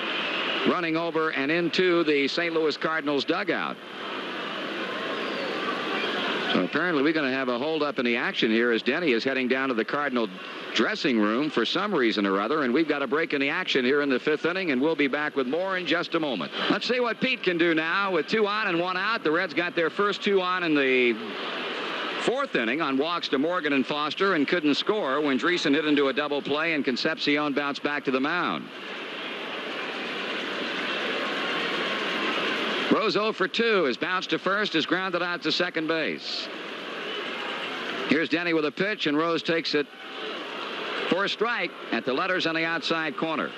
running over and into the St. Louis Cardinals dugout. So apparently we're going to have a holdup in the action here as Denny is heading down to the Cardinal dressing room for some reason or other, and we've got a break in the action here in the fifth inning, and we'll be back with more in just a moment. Let's see what Pete can do now with 2 on and 1 out. The Reds got their first 2 on in the fourth inning on walks to Morgan and Foster and couldn't score when Dreesen hit into a double play and Concepcion bounced back to the mound. Rose 0 for 2 is bounced to first, is grounded out to second base. Here's Denny with a pitch, and Rose takes it for a strike at the letters on the outside corner.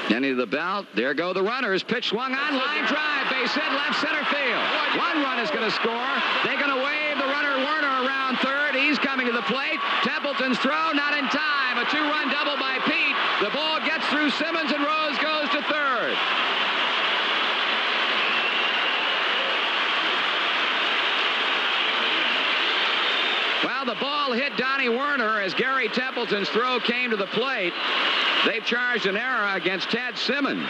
Denny to the belt. There go the runners. Pitch swung on, line drive, base hit, left center field. 1 run is going to score. They're going to wave the runner Werner around third. He's coming to the plate. Templeton's throw, not in time. A 2-run double by Pete. The ball gets through Simmons, and Rose goes to third. Well, the ball hit Donnie Werner as Gary Templeton's throw came to the plate. They've charged an error against Ted Simmons.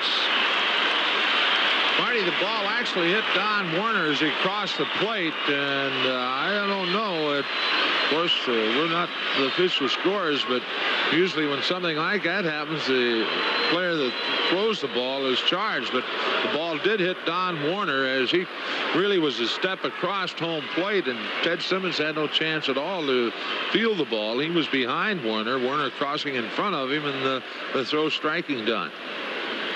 Marty, the ball actually hit Don Werner as he crossed the plate, and I don't know. Of course, we're not the official scorers, but usually when something like that happens, the player that throws the ball is charged. But the ball did hit Don Werner as he really was a step across home plate, and Ted Simmons had no chance at all to field the ball. He was behind Werner, Werner crossing in front of him, and the throw striking done.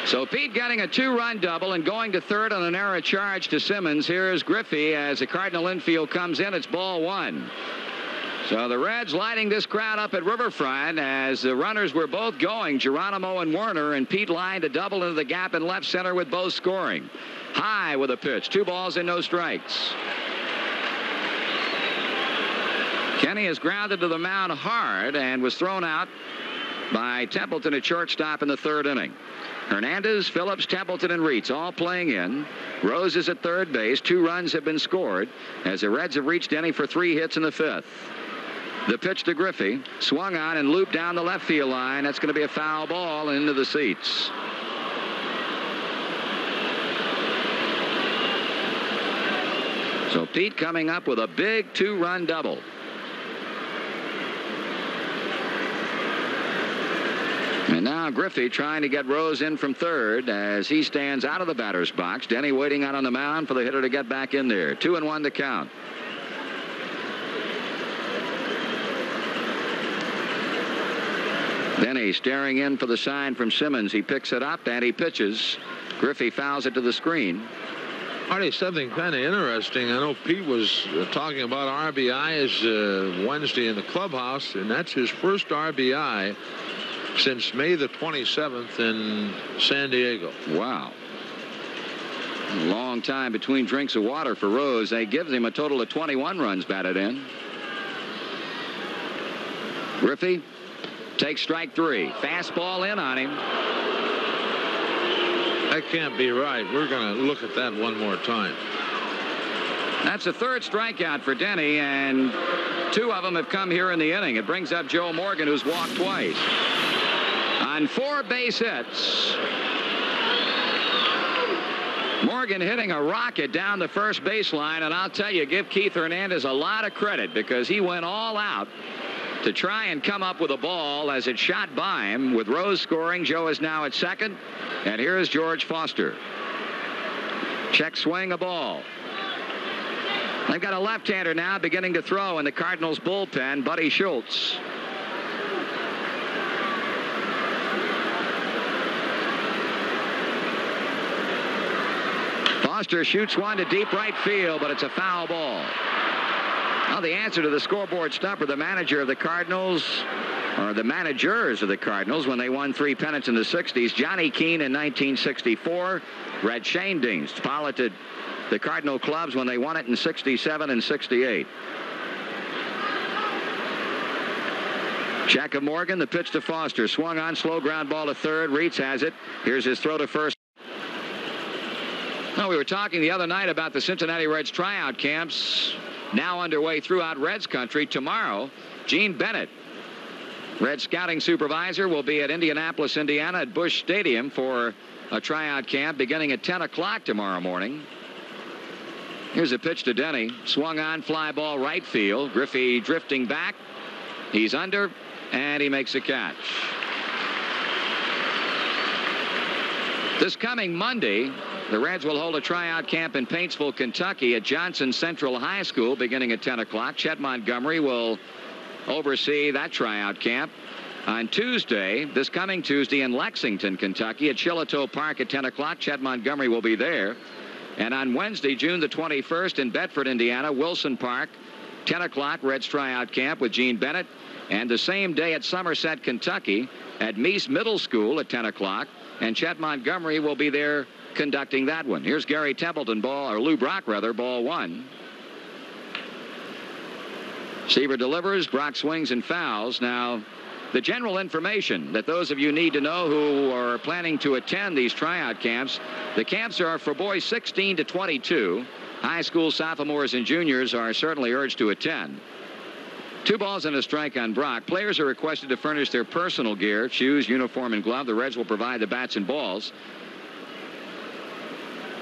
So Pete getting a 2-run double and going to third on an error charge to Simmons. Here's Griffey as the Cardinal infield comes in. It's ball 1. So the Reds lighting this crowd up at Riverfront as the runners were both going, Geronimo and Werner, and Pete lined a double into the gap in left center with both scoring. High with a pitch. 2 balls and no strikes. Kenny is grounded to the mound hard and was thrown out by Templeton at shortstop in the third inning. Hernandez, Phillips, Templeton, and Reitz all playing in. Rose is at third base. 2 runs have been scored as the Reds have reached Denny for 3 hits in the fifth. The pitch to Griffey, swung on and looped down the left field line. That's going to be a foul ball into the seats. So Pete coming up with a big 2-run double. And now Griffey trying to get Rose in from third as he stands out of the batter's box. Denny waiting out on the mound for the hitter to get back in there. 2-1 to count. Denny staring in for the sign from Simmons. He picks it up and he pitches. Griffey fouls it to the screen. Artie, something kind of interesting. I know Pete was talking about RBIs Wednesday in the clubhouse, and that's his first RBI since May the 27th in San Diego. Wow. A long time between drinks of water for Rose. They gives him a total of 21 runs batted in. Griffey takes strike 3. Fastball in on him. That can't be right. We're going to look at that one more time. That's a third strikeout for Denny, and 2 of them have come here in the inning. It brings up Joe Morgan, who's walked twice. On 4 base hits. Morgan hitting a rocket down the first baseline, and I'll tell you, give Keith Hernandez a lot of credit because he went all out to try and come up with a ball as it shot by him. With Rose scoring, Joe is now at second, and here is George Foster. Check swing, a ball. They've got a left-hander now beginning to throw in the Cardinals bullpen, Buddy Schultz. Foster shoots one to deep right field, but it's a foul ball. Well, the answer to the scoreboard stumper, the manager of the Cardinals, or the managers of the Cardinals when they won 3 pennants in the 60s, Johnny Keane in 1964, Red Schoendienst piloted the Cardinal clubs when they won it in 67 and 68. Check of Morgan, the pitch to Foster, swung on, slow ground ball to third. Reitz has it. Here's his throw to first. Well, we were talking the other night about the Cincinnati Reds tryout camps now underway throughout Reds country. Tomorrow, Gene Bennett, Reds scouting supervisor, will be at Indianapolis, Indiana at Busch Stadium for a tryout camp beginning at 10 o'clock tomorrow morning. Here's a pitch to Denny. Swung on, fly ball right field. Griffey drifting back. He's under, and he makes a catch. This coming Monday, the Reds will hold a tryout camp in Paintsville, Kentucky at Johnson Central High School beginning at 10 o'clock. Chet Montgomery will oversee that tryout camp. On Tuesday, this coming Tuesday in Lexington, Kentucky at Shiloh Park at 10 o'clock. Chet Montgomery will be there. And on Wednesday, June the 21st in Bedford, Indiana, Wilson Park, 10 o'clock, Reds tryout camp with Gene Bennett. And the same day at Somerset, Kentucky at Meese Middle School at 10 o'clock. And Chet Montgomery will be there conducting that one. Here's Gary Templeton, Lou Brock, ball 1. Seaver delivers, Brock swings and fouls. Now, the general information that those of you need to know who are planning to attend these tryout camps, the camps are for boys 16 to 22. High school sophomores and juniors are certainly urged to attend. 2 balls and a strike on Brock. Players are requested to furnish their personal gear, shoes, uniform, and glove. The Reds will provide the bats and balls.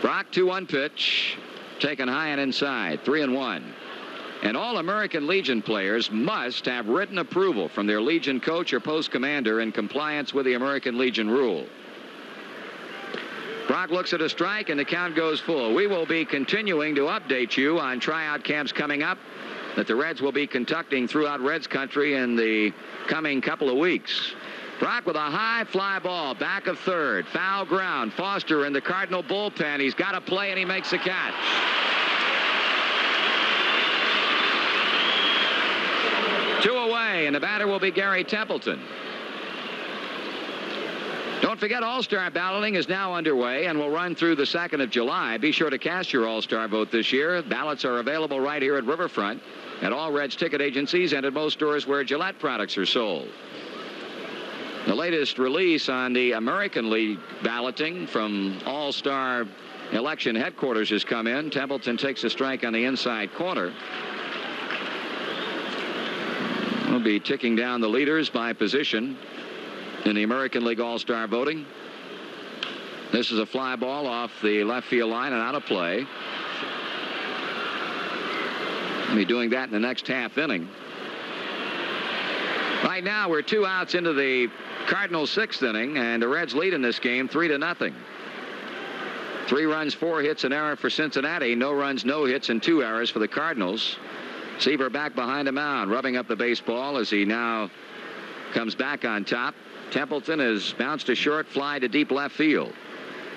Brock, 2-1 pitch, taken high and inside, 3-1. And all American Legion players must have written approval from their Legion coach or post commander in compliance with the American Legion rule. Brock looks at a strike, and the count goes full. We will be continuing to update you on tryout camps coming up that the Reds will be conducting throughout Reds country in the coming couple of weeks. Brock with a high fly ball, back of third, foul ground. Foster in the Cardinal bullpen. He's got a play, and he makes a catch. Two away, and the batter will be Gary Templeton. Don't forget, All-Star balloting is now underway and will run through the 2nd of July. Be sure to cast your All-Star vote this year. Ballots are available right here at Riverfront, at all Reds ticket agencies, and at most stores where Gillette products are sold. The latest release on the American League balloting from All-Star election headquarters has come in. Templeton takes a strike on the inside corner. We'll be ticking down the leaders by position in the American League All-Star voting. This is a fly ball off the left field line and out of play. He'll be doing that in the next half inning. Right now, we're 2 outs into the Cardinals' 6th inning, and the Reds lead in this game 3-0. 3 runs, 4 hits, an error for Cincinnati. No runs, no hits, and 2 errors for the Cardinals. Seaver back behind the mound, rubbing up the baseball as he now comes back on top. Templeton has bounced a short fly to deep left field.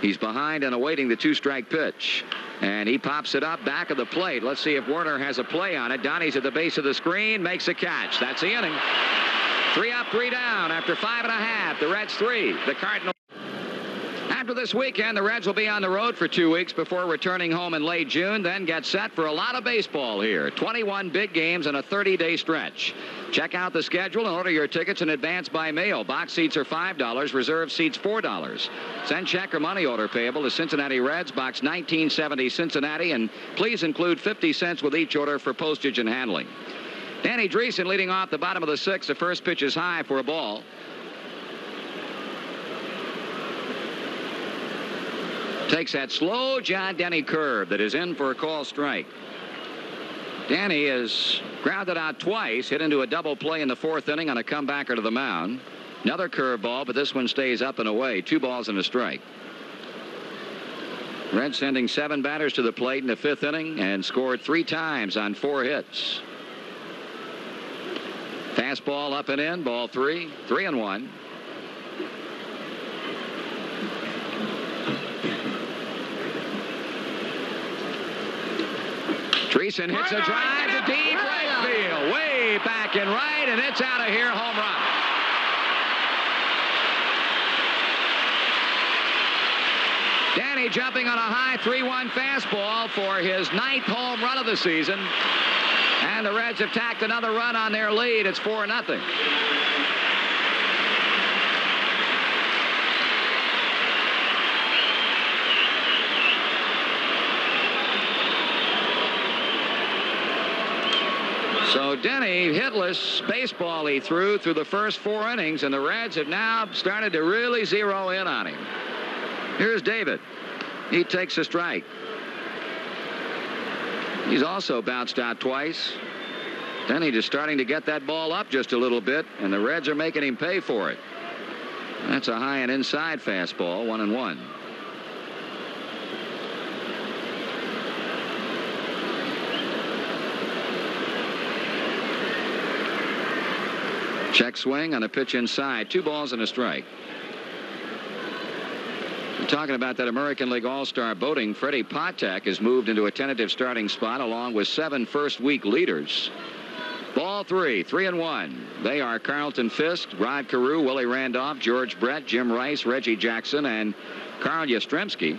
He's behind and awaiting the 2-strike pitch. And he pops it up back of the plate. Let's see if Werner has a play on it. Donnie's at the base of the screen, makes a catch. That's the inning. 3 up, 3 down after 5.5. The Reds 3. The Cardinals. After this weekend, the Reds will be on the road for 2 weeks before returning home in late June, then get set for a lot of baseball here. 21 big games in a 30-day stretch. Check out the schedule and order your tickets in advance by mail. Box seats are $5, reserve seats $4. Send check or money order payable to Cincinnati Reds, Box 1970 Cincinnati, and please include 50 cents with each order for postage and handling. Danny Dreesen leading off the bottom of the 6th. The first pitch is high for a ball. Takes that slow John Denny curve that is in for a call strike. Danny has grounded out twice, hit into a double play in the 4th inning on a comebacker to the mound. Another curveball, but this one stays up and away. 2 balls and a strike. Reds sending 7 batters to the plate in the 5th inning and scored 3 times on 4 hits. Fastball up and in, ball 3, 3-1. Dreesen hits a drive to deep right field, way back and right, and it's out of here, home run. Danny jumping on a high 3-1 fastball for his 9th home run of the season, and the Reds have tacked another run on their lead. It's 4-0. So Denny, hitless baseball he threw the first 4 innings, and the Reds have now started to really zero in on him. Here's David. He takes a strike. He's also bounced out twice. Denny just starting to get that ball up just a little bit, and the Reds are making him pay for it. That's a high and inside fastball, 1-1. Check swing on a pitch inside. 2 balls and a strike. We're talking about that American League All-Star voting. Freddie Patek has moved into a tentative starting spot along with 7 first-week leaders. Ball 3, 3-1. They are Carlton Fisk, Rod Carew, Willie Randolph, George Brett, Jim Rice, Reggie Jackson, and Carl Yastrzemski.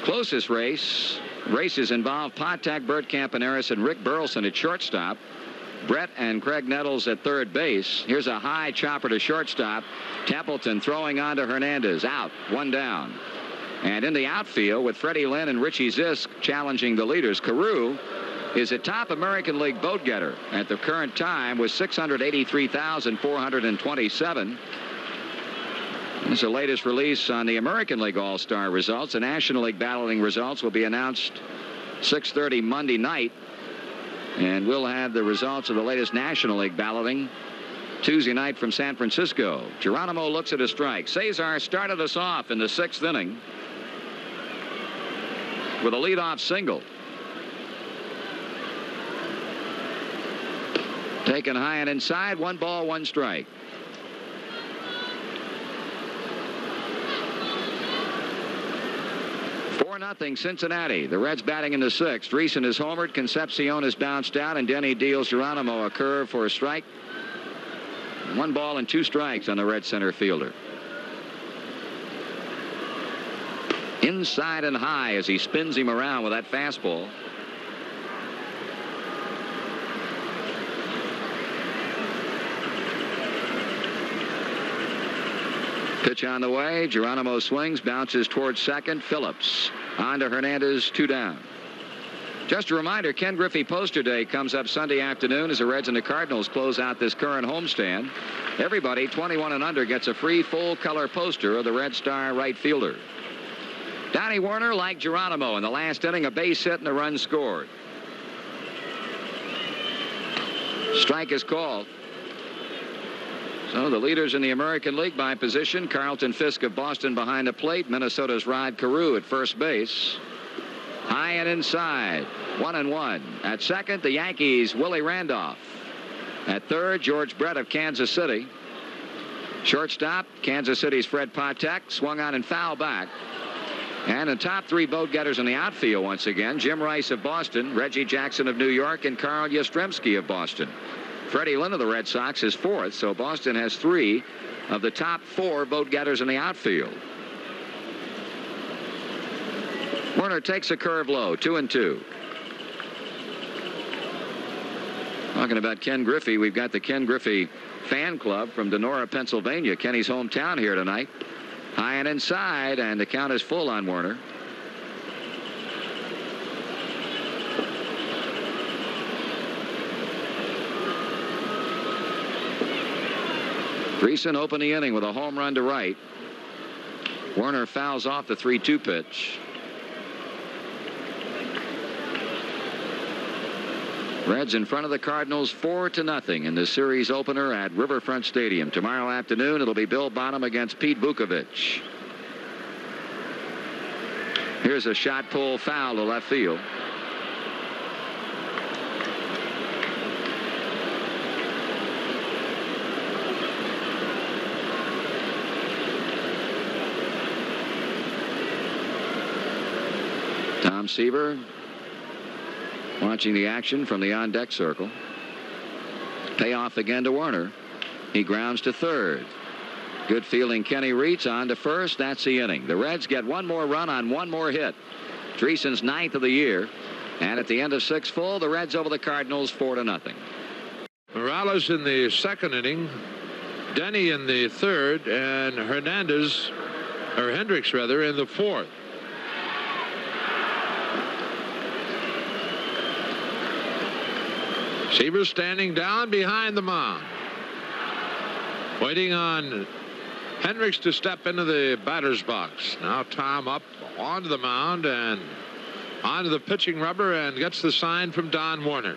Closest races involve Patek, Bert Campaneris, and Rick Burleson at shortstop. Brett and Craig Nettles at third base. Here's a high chopper to shortstop. Templeton throwing on to Hernandez. Out, 1 down. And in the outfield with Freddie Lynn and Richie Zisk challenging the leaders. Carew is a top American League vote getter at the current time with 683,427. This is the latest release on the American League All-Star results. The National League balloting results will be announced 6:30 Monday night. And we'll have the results of the latest National League balloting Tuesday night from San Francisco. Geronimo looks at a strike. Cesar started us off in the 6th inning with a leadoff single. Taken high and inside. 1 ball, 1 strike. Nothing Cincinnati. The Reds batting in the 6th. Dreesen is homered. Concepcion is bounced out, and Denny deals Geronimo a curve for a strike. 1 ball and 2 strikes on the Red center fielder. Inside and high as he spins him around with that fastball. Pitch on the way. Geronimo swings, bounces towards second. Phillips on to Hernandez, 2 down. Just a reminder, Ken Griffey Poster Day comes up Sunday afternoon as the Reds and the Cardinals close out this current homestand. Everybody 21 and under gets a free full-color poster of the Red Star right fielder. Donnie Werner, like Geronimo in the last inning, a base hit and a run scored. Strike is called. So the leaders in the American League by position: Carlton Fisk of Boston behind the plate, Minnesota's Rod Carew at first base. High and inside, 1-1. At second, the Yankees' Willie Randolph. At third, George Brett of Kansas City. Shortstop, Kansas City's Fred Patek, swung on and foul back. And the top three vote getters in the outfield once again: Jim Rice of Boston, Reggie Jackson of New York, and Carl Yastrzemski of Boston. Freddie Lynn of the Red Sox is fourth, so Boston has three of the top four vote getters in the outfield. Werner takes a curve low, 2-2. Talking about Ken Griffey, we've got the Ken Griffey fan club from Donora, Pennsylvania, Kenny's hometown, here tonight. High and inside, and the count is full on Werner. Dreesen opened the inning with a home run to right. Werner fouls off the 3-2 pitch. Reds in front of the Cardinals 4-0 in the series opener at Riverfront Stadium. Tomorrow afternoon it'll be Bill Bonham against Pete Vukovich. Here's a shot pull foul to left field. Tom Seaver watching the action from the on-deck circle. Payoff again to Werner. He grounds to third. Good fielding. Kenny Reitz on to first. That's the inning. The Reds get one more run on one more hit. Dreesen's 9th of the year. And at the end of 6 full, the Reds over the Cardinals 4-0. Morales in the second inning. Denny in the third. And Hendricks in the fourth. Seaver standing down behind the mound, waiting on Hendricks to step into the batter's box. Now Tom up onto the mound and onto the pitching rubber and gets the sign from Don Werner.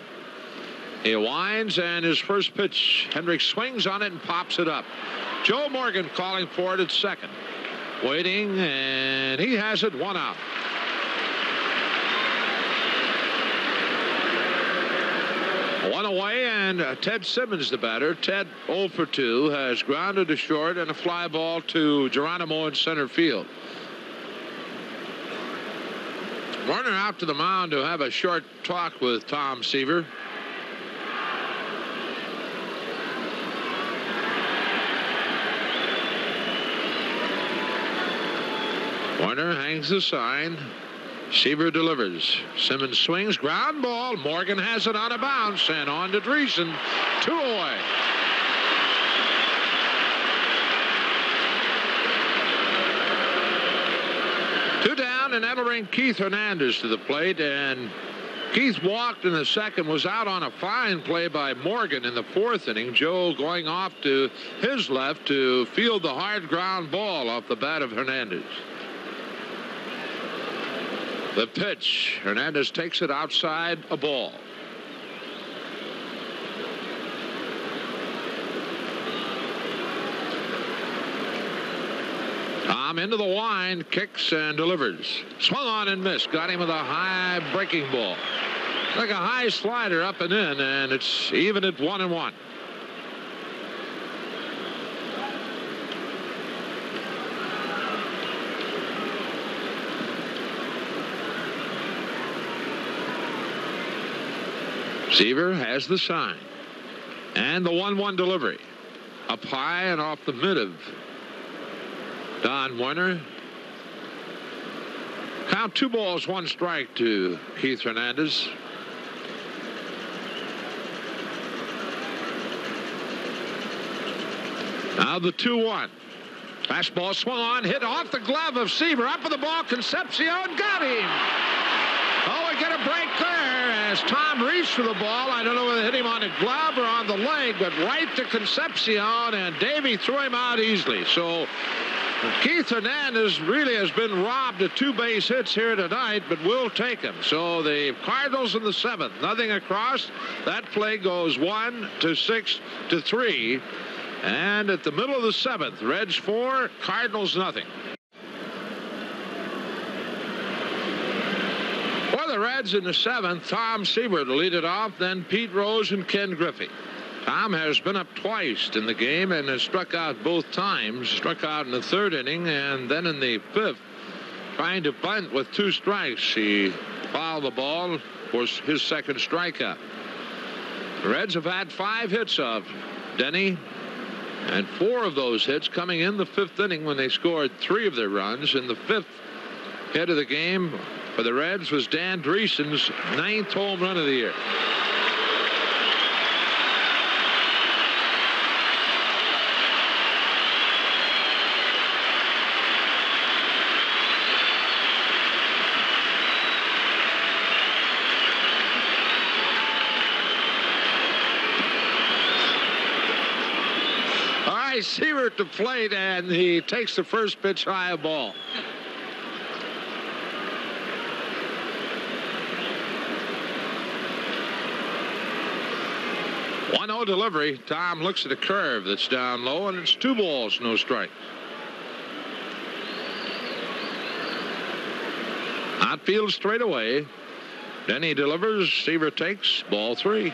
He winds, and his first pitch, Hendricks swings on it and pops it up. Joe Morgan calling for it at second, waiting, and he has it, 1 out. One away, and Ted Simmons, the batter. Ted 0 for 2, has grounded to short and a fly ball to Geronimo in center field. Werner out to the mound to have a short talk with Tom Seaver. Werner hangs the sign. Seaver delivers. Simmons swings, ground ball. Morgan has it on a bounce, and on to Dreesen. 2 away. Two down, and that'll bring Keith Hernandez to the plate. And Keith walked in the second, was out on a fine play by Morgan in the fourth inning. Joe going off to his left to field the hard ground ball off the bat of Hernandez. The pitch. Hernandez takes it outside, a ball. Tom into the wind, kicks and delivers. Swung on and missed. Got him with a high breaking ball. Like a high slider up and in, and it's even at 1-1. Seaver has the sign. And the 1-1 delivery. Up high and off the mid of Don Werner. Count 2 balls, 1 strike to Keith Hernandez. Now the 2-1. Fastball swung on, hit off the glove of Seaver. Up with the ball, Concepcion got him. Oh, we get a break there as Tom reached for the ball. I don't know whether it hit him on the glove or on the leg, but right to Concepcion, and Davey threw him out easily. So Keith Hernandez really has been robbed of 2 base hits here tonight, but we'll take him. So the Cardinals in the 7th, nothing across. That play goes 1-6-3. And at the middle of the 7th, Reds 4, Cardinals nothing. For the Reds in the 7th, Tom Seaver to lead it off, then Pete Rose and Ken Griffey. Tom has been up twice in the game and has struck out both times. Struck out in the 3rd inning and then in the 5th, trying to bunt with 2 strikes. He fouled the ball, was his 2nd strikeout. The Reds have had 5 hits of Denny, and 4 of those hits coming in the 5th inning when they scored 3 of their runs. In the 5th hit of the game for the Reds was Dan Dreesen's 9th home run of the year. Seaver at the plate, and he takes the first pitch high ball. One-0 delivery. Tom looks at a curve that's down low, and it's 2 balls, no strikes. Outfield straight away. Then he delivers. Seaver takes ball 3.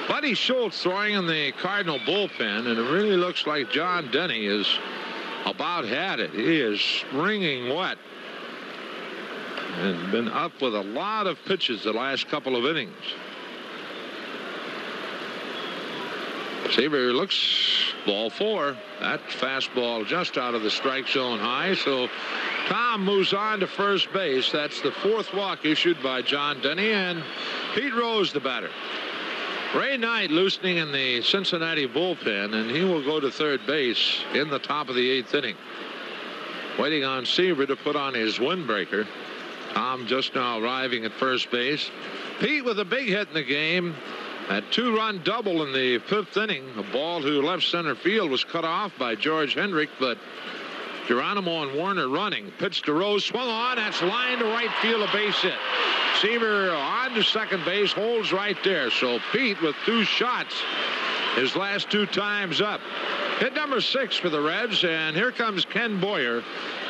Buddy Schultz throwing in the Cardinal bullpen, and it really looks like John Denny is about had it. He is springing wet and been up with a lot of pitches the last couple of innings. Seaver looks ball 4. That fastball just out of the strike zone high. So Tom moves on to first base. That's the 4th walk issued by John Denny, and Pete Rose the batter. Ray Knight loosening in the Cincinnati bullpen, and he will go to 3rd base in the top of the 8th inning. Waiting on Seaver to put on his windbreaker. Tom just now arriving at first base. Pete with a big hit in the game. A 2-run double in the 5th inning. A ball to left center field was cut off by George Hendrick, but Geronimo and Warner running. Pitch to Rose, swung on. That's line to right field, a base hit. Seaver on to second base, holds right there. So Pete with 2 shots his last 2 times up. Hit number 6 for the Reds, and here comes Ken Boyer.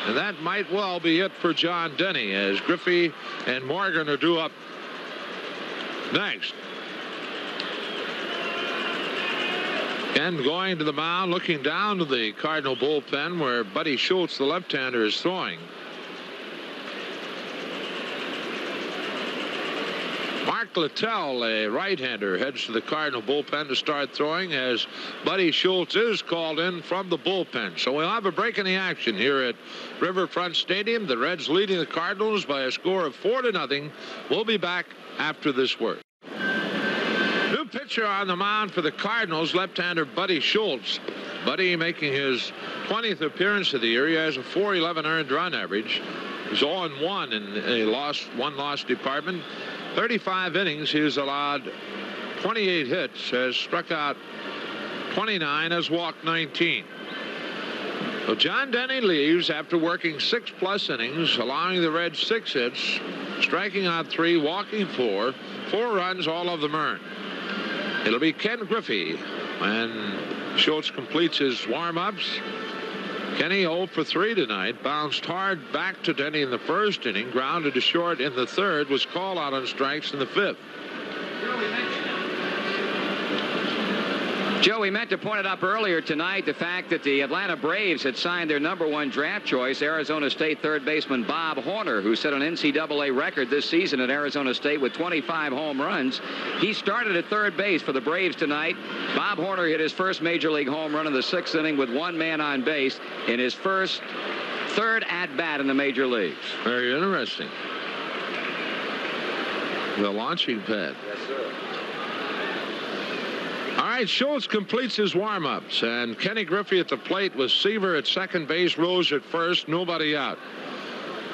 And that might well be it for John Denny, as Griffey and Morgan are due up next. Ken going to the mound, looking down to the Cardinal bullpen where Buddy Schultz, the left-hander, is throwing. Mark Littell, a right-hander, heads to the Cardinal bullpen to start throwing as Buddy Schultz is called in from the bullpen. So we'll have a break in the action here at Riverfront Stadium. The Reds leading the Cardinals by a score of 4-0. We'll be back after this word. New pitcher on the mound for the Cardinals, left-hander Buddy Schultz. Buddy making his 20th appearance of the year. He has a .411 earned run average. He's 0-1 in a one-loss department. 35 innings. He has allowed 28 hits, has struck out 29, has walked 19. So John Denny leaves after working 6+ innings, allowing the Reds 6 hits, striking out 3, walking 4 runs, all of them earned. It'll be Ken Griffey when Schultz completes his warm-ups. Kenny 0 for 3 tonight. Bounced hard back to Denny in the 1st inning. Grounded to short in the 3rd. Was called out on strikes in the 5th. Joe, we meant to point it up earlier tonight, the fact that the Atlanta Braves had signed their #1 draft choice, Arizona State third baseman Bob Horner, who set an NCAA record this season at Arizona State with 25 home runs. He started at third base for the Braves tonight. Bob Horner hit his first major league home run in the 6th inning with 1 man on base in his third at-bat in the major leagues. Very interesting. The launching pad. Yes, sir. All right, Schultz completes his warm-ups, and Kenny Griffey at the plate with Seaver at second base, Rose at first, nobody out.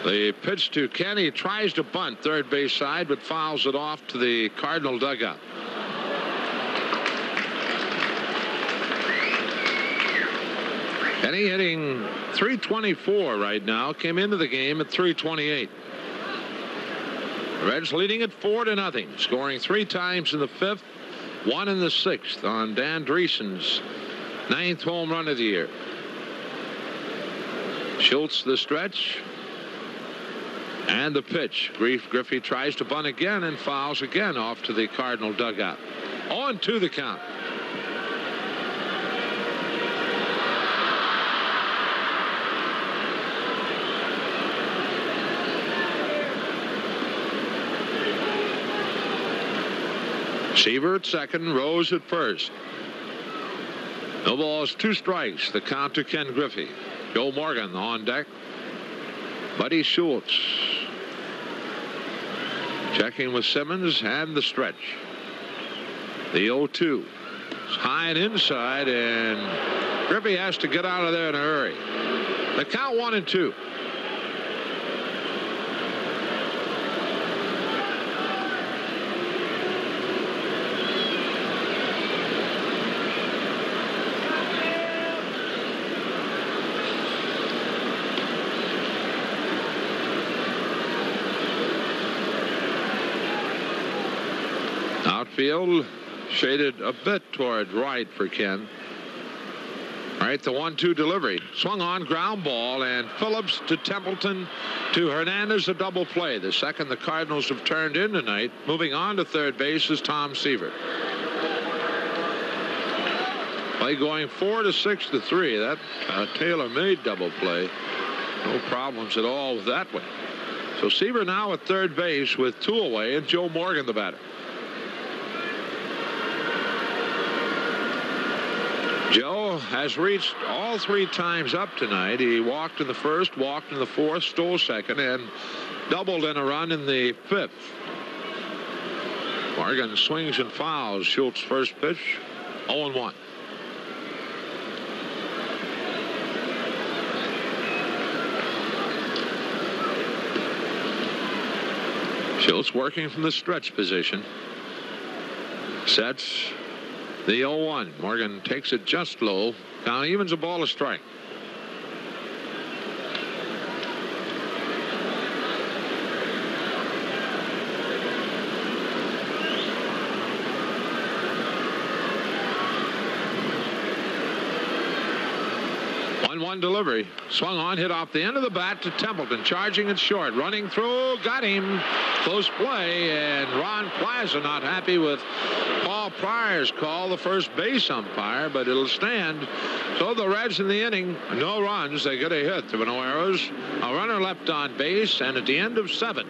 The pitch to Kenny, tries to bunt third base side, but fouls it off to the Cardinal dugout. Kenny hitting .324 right now. Came into the game at .328. The Reds leading it 4-0. Scoring 3 times in the 5th, 1 in the 6th on Dan Dreesen's 9th home run of the year. Schultz the stretch. And the pitch. Griffey tries to bunt again and fouls again off to the Cardinal dugout. 0-2 the count. Seaver at second, Rose at first. No balls, 2 strikes. The count to Ken Griffey. Joe Morgan on deck. Buddy Schultz checking with Simmons and the stretch. The 0-2. It's high and inside, and Griffey has to get out of there in a hurry. The count 1-2. Outfield shaded a bit toward right for Ken. All right, the 1-2 delivery. Swung on, ground ball, and Phillips to Templeton to Hernandez, a double play. The second the Cardinals have turned in tonight. Moving on to third base is Tom Seaver. Play going 4-6-3. That tailor-made double play. No problems at all with that one. So Seaver now at third base with 2 away, and Joe Morgan the batter. Joe has reached all 3 times up tonight. He walked in the first, walked in the 4th, stole second, and doubled in a run in the 5th. Morgan swings and fouls. Schultz first pitch, 0-1. Schultz working from the stretch position. Sets the 0-1. Morgan takes it just low. Count evens, a ball, a strike. Delivery. Swung on, hit off the end of the bat to Templeton. Charging it short. Running through. Got him. Close play. And Ron Plaza not happy with Paul Pryor's call, the first base umpire, but it'll stand. So the Reds in the inning, no runs. They get a hit. There were no errors. A runner left on base. And at the end of 7,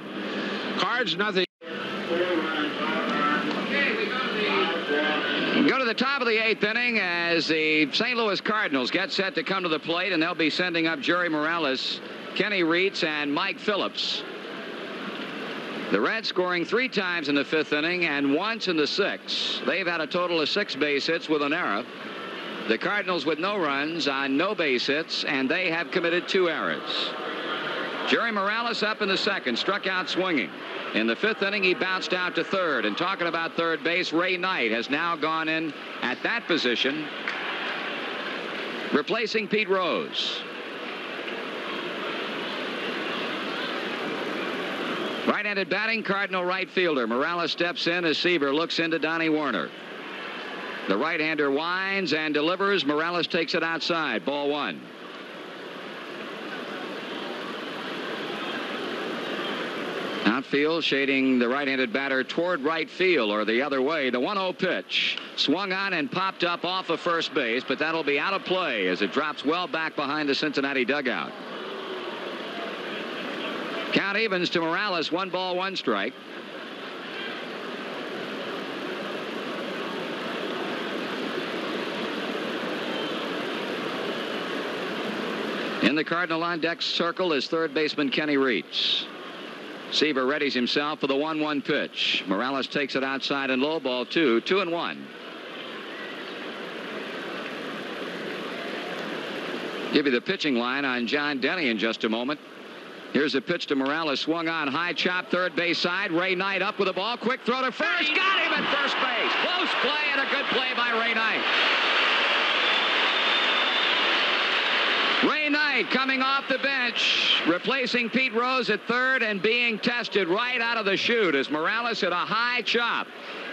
Cards nothing. Go to the top of the 8th inning as the St. Louis Cardinals get set to come to the plate, and they'll be sending up Jerry Morales, Kenny Reitz, and Mike Phillips. The Reds scoring 3 times in the 5th inning and once in the 6th. They've had a total of 6 base hits with an error. The Cardinals with no runs on no base hits, and they have committed 2 errors. Jerry Morales up in the 2nd, struck out swinging. In the 5th inning, he bounced out to 3rd. And talking about third base, Ray Knight has now gone in at that position, replacing Pete Rose. Right-handed batting, Cardinal right fielder. Morales steps in as Seaver looks into Donnie Warner. The right-hander winds and delivers. Morales takes it outside. Ball 1. Outfield shading the right-handed batter toward right field or the other way. The 1-0 pitch swung on and popped up off of first base, but that'll be out of play as it drops well back behind the Cincinnati dugout. Count evens to Morales, 1 ball, 1 strike. In the Cardinal on deck circle is third baseman Kenny Reitz. Seaver readies himself for the 1-1 pitch. Morales takes it outside and low, ball 2, 2-1. Give you the pitching line on John Denny in just a moment. Here's a pitch to Morales, swung on, high chop, third base side. Ray Knight up with a ball, quick throw to first, got him at first base. Close play and a good play by Ray Knight. Ray Knight coming off the bench, replacing Pete Rose at third and being tested right out of the chute as Morales hit a high chop.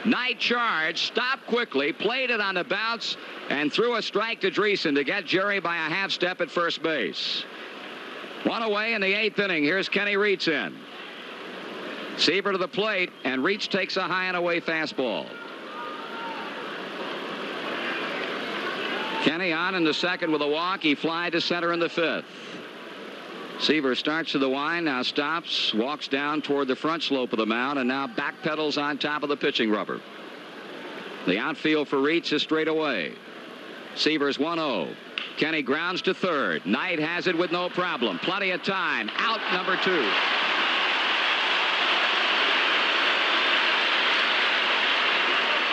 Knight charged, stopped quickly, played it on the bounce, and threw a strike to Dreesen to get Jerry by a half step at first base. One away in the 8th inning. Here's Kenny Reitz in. Seaver to the plate, and Reitz takes a high and away fastball. Kenny on in the second with a walk. He flied to center in the 5th. Seaver starts to the wind, now stops, walks down toward the front slope of the mound, and now backpedals on top of the pitching rubber. The outfield for Reitz is straight away. Seaver's 1-0. Kenny grounds to third. Knight has it with no problem. Plenty of time. Out number 2.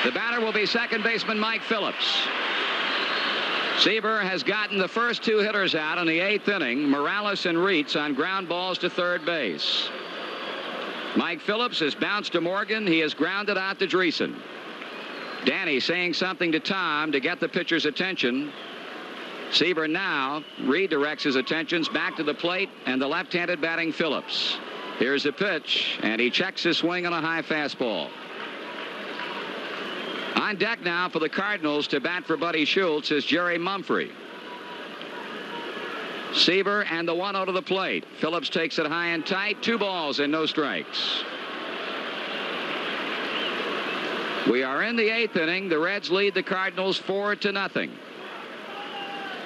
The batter will be second baseman Mike Phillips. Seaver has gotten the first 2 hitters out in the 8th inning, Morales and Reitz, on ground balls to third base. Mike Phillips has bounced to Morgan. He has grounded out to Dreesen. Danny saying something to Tom to get the pitcher's attention. Seaver now redirects his attentions back to the plate and the left-handed batting Phillips. Here's the pitch, and he checks his swing on a high fastball. On deck now for the Cardinals to bat for Buddy Schultz is Jerry Mumphrey. Seaver and the 1-0 to the plate. Phillips takes it high and tight. 2 balls and no strikes. We are in the 8th inning. The Reds lead the Cardinals 4-0.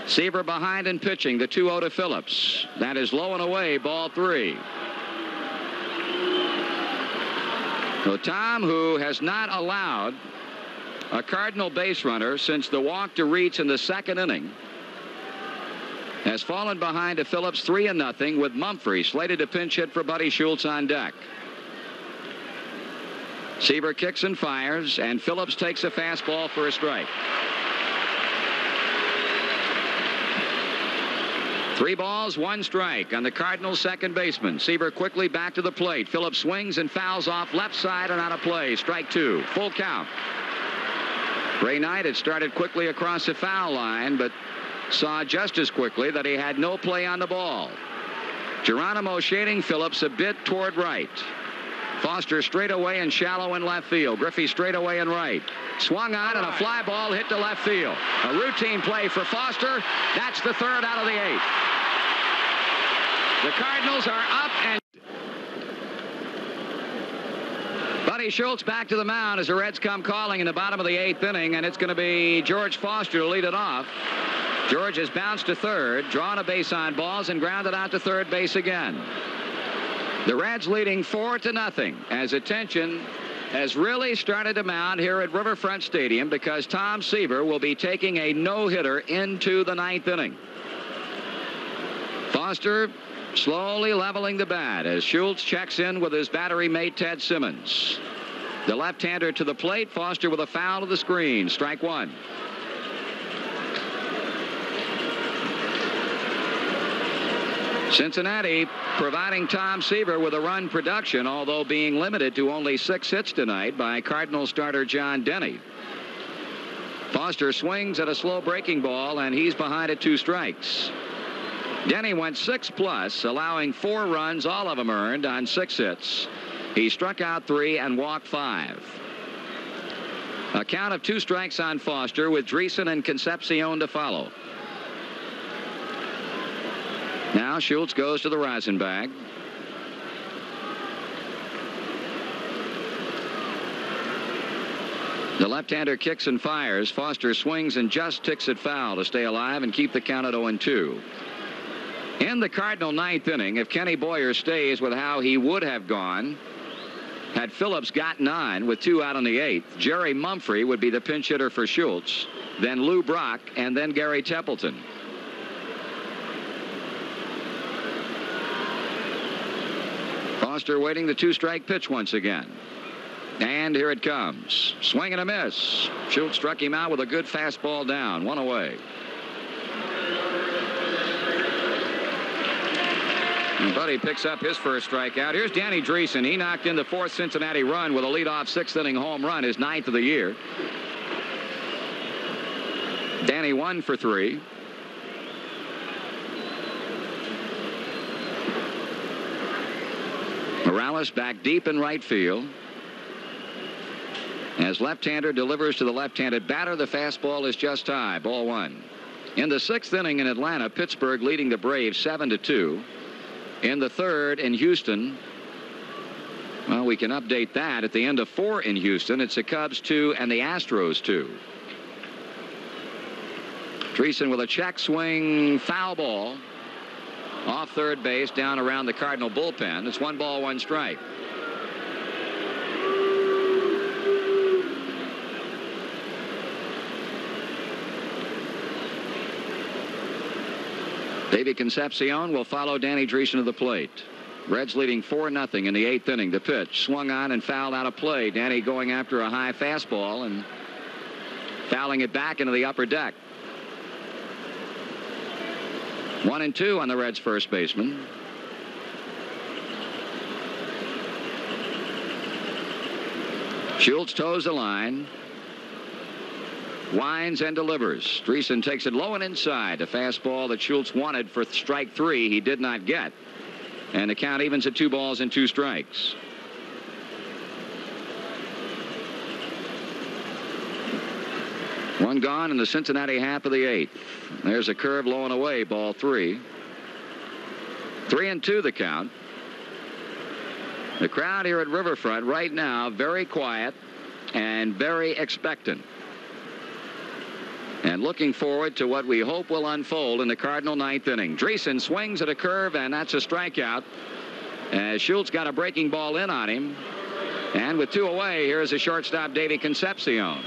Seaver behind and pitching. The 2-0 to Phillips. That is low and away. Ball 3. So Tom, who has not allowed a Cardinal base runner since the walk to Reitz in the 2nd inning, has fallen behind to Phillips 3-0 with Mumphrey slated to pinch hit for Buddy Schultz on deck. Seaver kicks and fires, and Phillips takes a fastball for a strike. 3 balls, 1 strike on the Cardinals' second baseman. Seaver quickly back to the plate. Phillips swings and fouls off left side and out of play. Strike 2. Full count. Ray Knight had started quickly across the foul line, but saw just as quickly that he had no play on the ball. Geronimo shading Phillips a bit toward right. Foster straight away and shallow in left field. Griffey straight away and right. Swung on and a fly ball hit to left field. A routine play for Foster. That's the 3rd out of the 8th. The Cardinals are up, and Buddy Schultz back to the mound as the Reds come calling in the bottom of the 8th inning, and it's going to be George Foster to lead it off. George has bounced to third, drawn a base on balls, and grounded out to third base again. The Reds leading 4-0 as attention has really started to mount here at Riverfront Stadium because Tom Seaver will be taking a no-hitter into the 9th inning. Foster slowly leveling the bat as Schultz checks in with his battery mate Ted Simmons. The left-hander to the plate. Foster with a foul to the screen. Strike 1. Cincinnati providing Tom Seaver with a run production, although being limited to only 6 hits tonight by Cardinal starter John Denny. Foster swings at a slow breaking ball, and he's behind at 2 strikes. Denny went 6+, allowing 4 runs, all of them earned, on 6 hits. He struck out 3 and walked 5. A count of 2 strikes on Foster with Dreesen and Concepcion to follow. Now Schultz goes to the rosin bag. The left-hander kicks and fires. Foster swings and just ticks it foul to stay alive and keep the count at 0-2. In the Cardinal 9th inning, if Kenny Boyer stays with how he would have gone had Phillips gotten on with 2 out in the 8th, Jerry Mumphrey would be the pinch hitter for Schultz, then Lou Brock, and then Gary Templeton. Foster waiting the 2-strike pitch once again. And here it comes. Swing and a miss. Schultz struck him out with a good fastball down. 1 away. And Buddy picks up his first strikeout. Here's Danny Dreesen. He knocked in the 4th Cincinnati run with a leadoff 6th inning home run, his 9th of the year. Danny 1 for 3. Morales back deep in right field. As left-hander delivers to the left-handed batter, the fastball is just high. Ball one. In the 6th inning in Atlanta, Pittsburgh leading the Braves 7-2. In the 3rd in Houston, well, we can update that. At the end of 4 in Houston, it's the Cubs 2 and the Astros 2. Dreesen with a check swing, foul ball. Off third base, down around the Cardinal bullpen. It's 1 ball, 1 strike. Davey Concepcion will follow Danny Dreesen to the plate. Reds leading 4-0 in the 8th inning. The pitch swung on and fouled out of play. Danny going after a high fastball and fouling it back into the upper deck. 1-2 on the Reds' first baseman. Schultz toes the line. Winds and delivers. Dreesen takes it low and inside. A fastball that Schultz wanted for strike 3. He did not get. And the count evens at 2 balls and 2 strikes. One gone in the Cincinnati half of the 8th. There's a curve low and away. Ball 3. 3-2 the count. The crowd here at Riverfront right now very quiet and very expectant. And looking forward to what we hope will unfold in the Cardinal 9th inning. Dreesen swings at a curve, and that's a strikeout. As Schultz got a breaking ball in on him. And with 2 away, here's a shortstop, Davey Concepcion.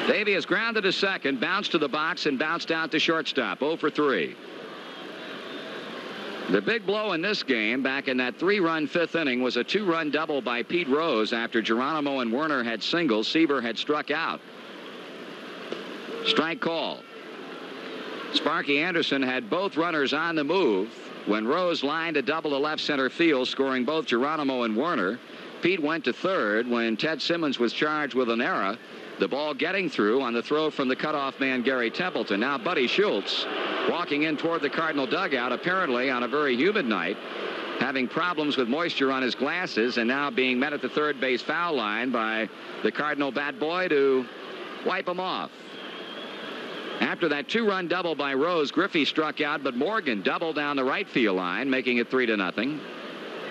Davey is grounded to second, bounced to the box, and bounced out to shortstop. 0 for 3. The big blow in this game back in that 3-run 5th inning was a 2-run double by Pete Rose after Geronimo and Werner had singles. Seaver had struck out. Strike call. Sparky Anderson had both runners on the move when Rose lined a double to left center field, scoring both Geronimo and Werner. Pete went to third when Ted Simmons was charged with an error. The ball getting through on the throw from the cutoff man Gary Templeton. Now Buddy Schultz walking in toward the Cardinal dugout, apparently on a very humid night, having problems with moisture on his glasses, and now being met at the third base foul line by the Cardinal bat boy to wipe him off. After that 2-run double by Rose, Griffey struck out, but Morgan doubled down the right field line, making it 3-0.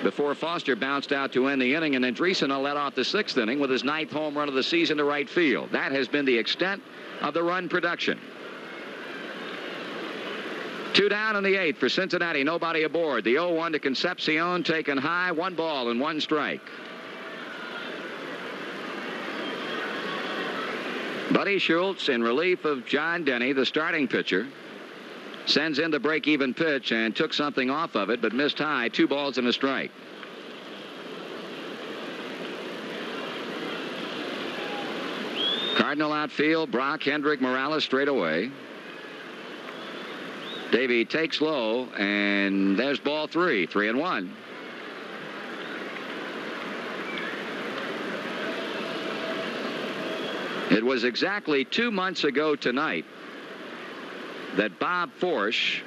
Before Foster bounced out to end the inning, and then Dreesen led off the 6th inning with his 9th home run of the season to right field. That has been the extent of the run production. 2 down in the 8th for Cincinnati. Nobody aboard. The 0-1 to Concepcion taken high. 1 ball and 1 strike. Buddy Schultz in relief of John Denny, the starting pitcher. Sends in the break-even pitch and took something off of it, but missed high. 2 balls and a strike. Cardinal outfield, Brock, Hendrick, Morales straight away. Davey takes low, and there's ball 3. 3-1. It was exactly 2 months ago tonight that Bob Forsch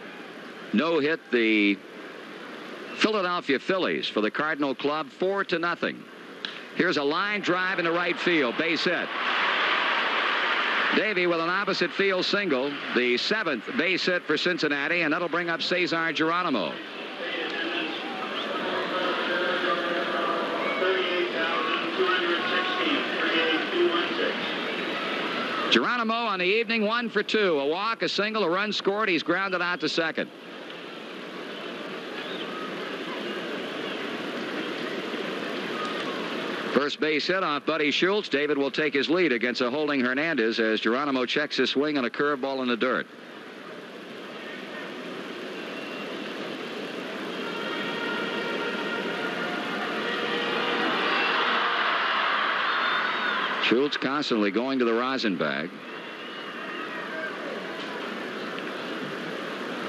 no-hit the Philadelphia Phillies for the Cardinal club 4-0. Here's a line drive into right field, base hit. Davey with an opposite field single, the 7th base hit for Cincinnati, and that'll bring up Cesar Geronimo. Geronimo on the evening, 1 for 2. A walk, a single, a run scored. He's grounded out to second. First base hit off Buddy Schultz. David will take his lead against a holding Hernandez as Geronimo checks his swing on a curveball in the dirt. Schultz constantly going to the rosin bag.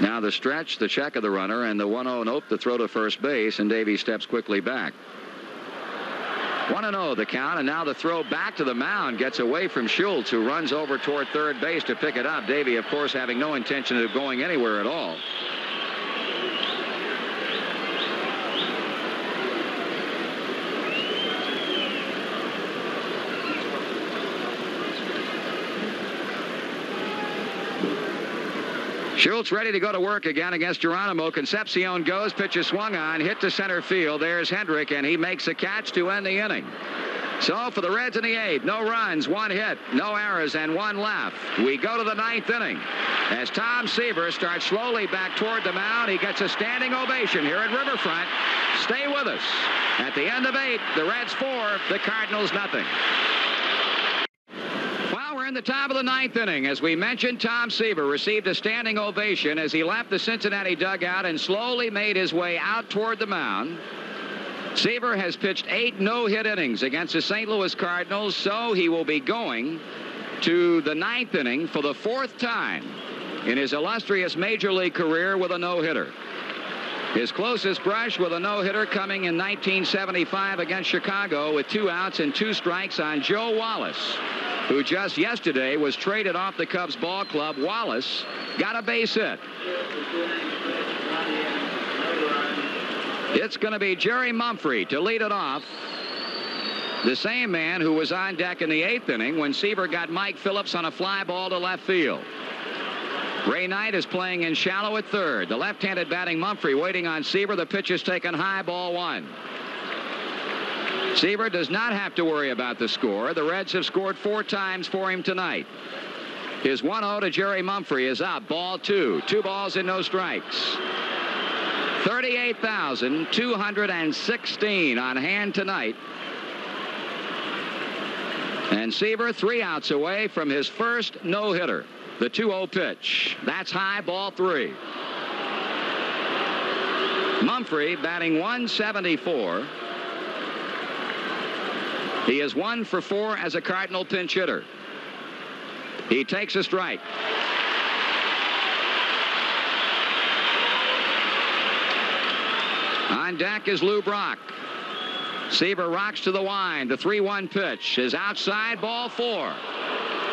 Now the stretch, the check of the runner, and the 1-0 nope, the throw to first base, and Davey steps quickly back. 1-0 the count, and now the throw back to the mound gets away from Schultz, who runs over toward third base to pick it up. Davey, of course, having no intention of going anywhere at all. Schultz ready to go to work again against Geronimo. Concepcion goes, pitch is swung on, hit to center field. There's Hendrick, and he makes a catch to end the inning. So for the Reds in the 8th, no runs, 1 hit, no errors, and 1 left. We go to the 9th inning as Tom Seaver starts slowly back toward the mound. He gets a standing ovation here at Riverfront. Stay with us. At the end of 8, the Reds 4, the Cardinals nothing. In the top of the 9th inning, as we mentioned, Tom Seaver received a standing ovation as he left the Cincinnati dugout and slowly made his way out toward the mound. Seaver has pitched 8 no-hit innings against the St. Louis Cardinals, so he will be going to the 9th inning for the 4th time in his illustrious major league career with a no-hitter. His closest brush with a no-hitter coming in 1975 against Chicago with 2 outs and 2 strikes on Joe Wallace, who just yesterday was traded off the Cubs ball club. Wallace got a base hit. It's going to be Jerry Mumphrey to lead it off. The same man who was on deck in the 8th inning when Seaver got Mike Phillips on a fly ball to left field. Ray Knight is playing in shallow at third. The left-handed batting Mumphrey waiting on Seaver. The pitch is taken high, ball 1. Seaver does not have to worry about the score. The Reds have scored 4 times for him tonight. His 1-0 to Jerry Mumphrey is up. Ball 2. 2 balls and no strikes. 38,216 on hand tonight. And Seaver 3 outs away from his first no-hitter. The 2-0 pitch. That's high, ball 3. Mumphrey batting 174. He is 1 for 4 as a Cardinal pinch hitter. He takes a strike. On deck is Lou Brock. Seaver rocks to the wind. The 3-1 pitch is outside, ball 4.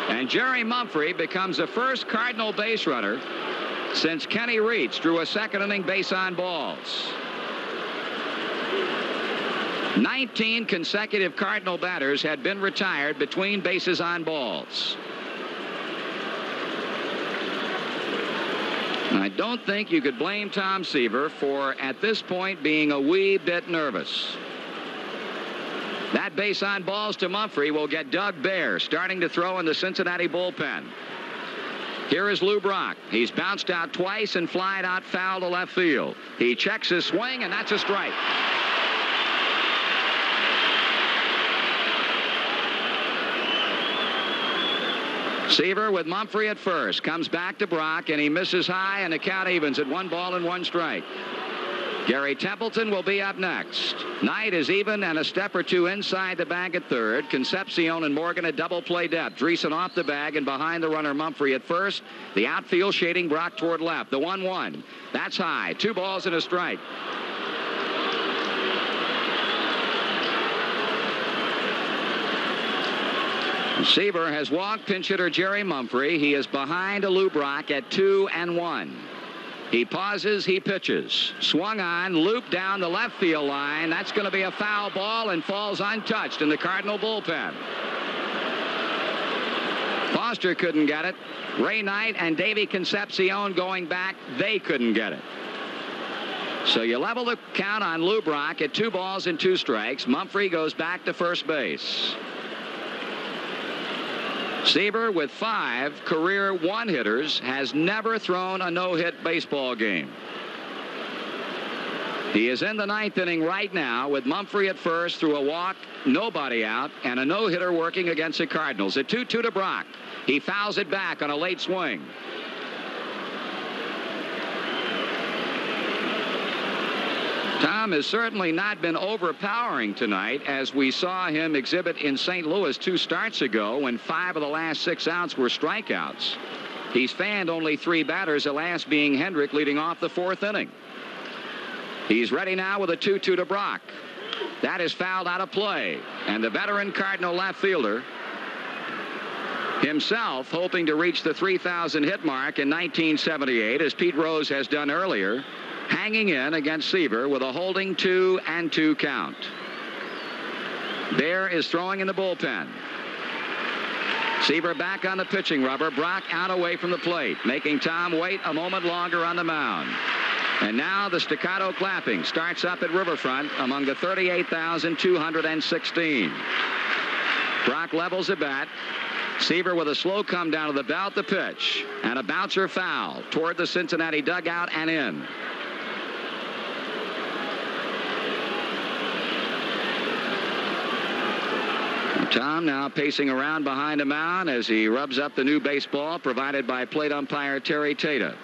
And Jerry Mumphrey becomes the first Cardinal base runner since Kenny Reitz drew a second-inning base on balls. 19 consecutive Cardinal batters had been retired between bases on balls. I don't think you could blame Tom Seaver for, at this point, being a wee bit nervous. That base on balls to Mumphrey will get Doug Baer starting to throw in the Cincinnati bullpen. Here is Lou Brock. He's bounced out twice and flied out foul to left field. He checks his swing, and that's a strike. Seaver with Mumphrey at first. Comes back to Brock, and he misses high, and the count evens at 1 ball and 1 strike. Gary Templeton will be up next. Knight is even and a step or 2 inside the bag at third. Concepcion and Morgan at double play depth. Dreesen off the bag and behind the runner Mumphrey at first. The outfield shading Brock toward left. The 1-1. That's high. 2 balls and a strike. Seaver has walked pinch hitter Jerry Mumphrey. He is behind a Lou Brock at 2-1. He pauses, he pitches. Swung on, looped down the left field line. That's going to be a foul ball and falls untouched in the Cardinal bullpen. Foster couldn't get it. Ray Knight and Davey Concepcion going back, they couldn't get it. So you level the count on Lou Brock at 2 balls and 2 strikes. Mumphrey goes back to first base. Seaver, with 5 career one-hitters, has never thrown a no-hit baseball game. He is in the 9th inning right now with Mumphrey at first through a walk, nobody out, and a no-hitter working against the Cardinals. A 2-2 to Brock. He fouls it back on a late swing. Tom has certainly not been overpowering tonight, as we saw him exhibit in St. Louis 2 starts ago when 5 of the last 6 outs were strikeouts. He's fanned only 3 batters, the last being Hendrick leading off the 4th inning. He's ready now with a 2-2 to Brock. That is fouled out of play. And the veteran Cardinal left fielder, himself hoping to reach the 3,000 hit mark in 1978, as Pete Rose has done earlier, hanging in against Seaver with a holding 2-2 count. Bear is throwing in the bullpen. Seaver back on the pitching rubber. Brock out away from the plate, making Tom wait a moment longer on the mound. And now the staccato clapping starts up at Riverfront among the 38,216. Brock levels the bat. Seaver with a slow come down to the belt, the pitch, and a bouncer foul toward the Cincinnati dugout and in. Tom now pacing around behind the mound as he rubs up the new baseball provided by plate umpire Terry Tata.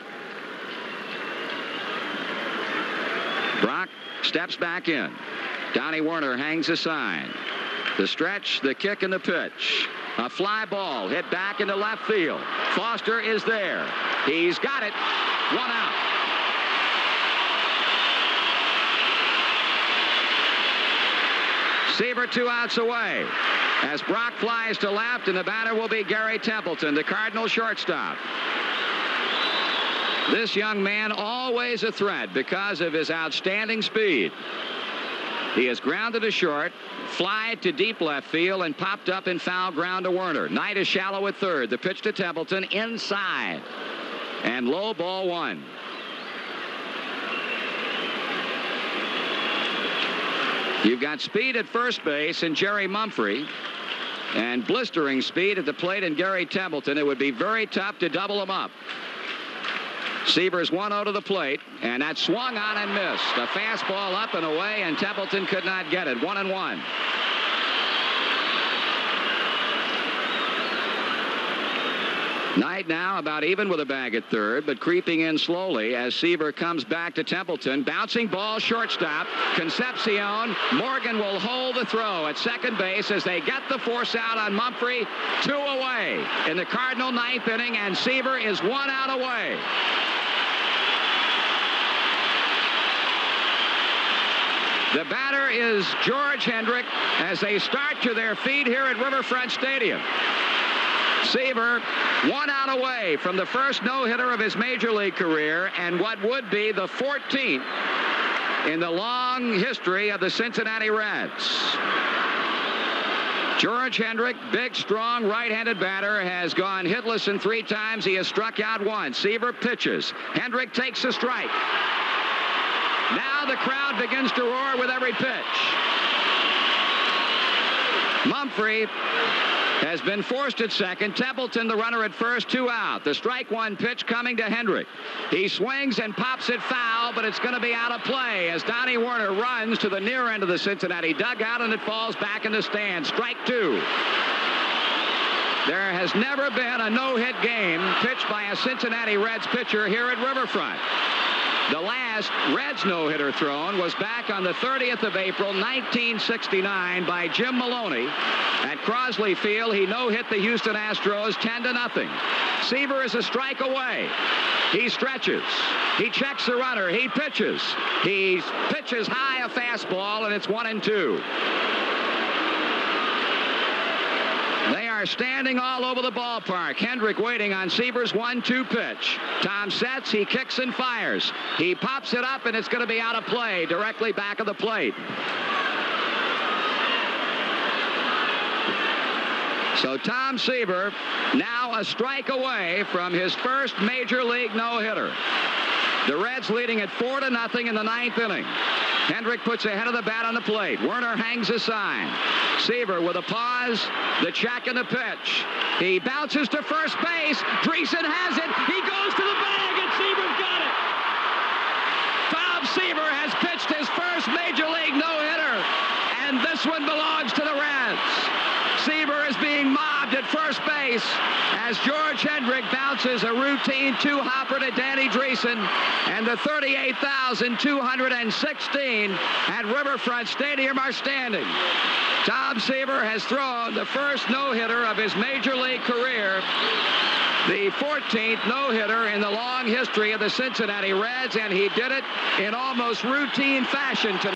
Brock steps back in. Donnie Werner hangs a sign. The stretch, the kick, and the pitch. A fly ball hit back into left field. Foster is there. He's got it. 1 out. Seaver 2 outs away as Brock flies to left, and the batter will be Gary Templeton, the Cardinal shortstop. This young man always a threat because of his outstanding speed. He has grounded to short, fly to deep left field, and popped up in foul ground to Werner. Knight is shallow at third. The pitch to Templeton inside, and low, ball 1. You've got speed at first base in Jerry Mumphrey and blistering speed at the plate in Gary Templeton. It would be very tough to double them up. Seaver's 1-0 to the plate, and that swung on and missed. A fastball up and away, and Templeton could not get it. 1-1. Knight now about even with a bag at third, but creeping in slowly as Seaver comes back to Templeton. Bouncing ball, shortstop. Concepcion. Morgan will hold the throw at second base as they get the force out on Mumphrey. 2 away in the Cardinal 9th inning, and Seaver is 1 out away. The batter is George Hendrick as they start to their feet here at Riverfront Stadium. Seaver 1 out away from the first no-hitter of his major league career, and what would be the 14th in the long history of the Cincinnati Reds. George Hendrick, big, strong, right-handed batter, has gone hitless in 3 times. He has struck out once. Seaver pitches. Hendrick takes a strike. Now the crowd begins to roar with every pitch. Mumphrey has been forced at second. Templeton, the runner at first, 2 out. The strike 1 pitch coming to Hendrick. He swings and pops it foul, but it's going to be out of play as Donnie Werner runs to the near end of the Cincinnati dugout, and it falls back in the stand. Strike 2. There has never been a no-hit game pitched by a Cincinnati Reds pitcher here at Riverfront. The last Reds no-hitter thrown was back on the 30th of April, 1969 by Jim Maloney at Crosley Field. He no-hit the Houston Astros 10-0. Seaver is a strike away. He stretches. He checks the runner. He pitches. He pitches high a fastball, and it's 1-2. They are standing all over the ballpark. Hendrick waiting on Seaver's 1-2 pitch. Tom sets, he kicks and fires. He pops it up, and it's going to be out of play directly back of the plate. So Tom Seaver now a strike away from his first major league no-hitter. The Reds leading at 4-0 in the 9th inning. Hendrick puts a head of the bat on the plate. Werner hangs a sign. Seaver with a pause, the check and the pitch. He bounces to first base. Dreesen has it. He goes to the bag, and Seaver's got it. Tom Seaver has pitched his first major league no-hitter, and this one belongs to the Reds. Seaver is being mobbed at first base as George Hendrick bounces a routine 2-hopper to Danny Dreesen, and the 38,216 at Riverfront Stadium are standing. Tom Seaver has thrown the first no-hitter of his major league career, the 14th no-hitter in the long history of the Cincinnati Reds, and he did it in almost routine fashion tonight.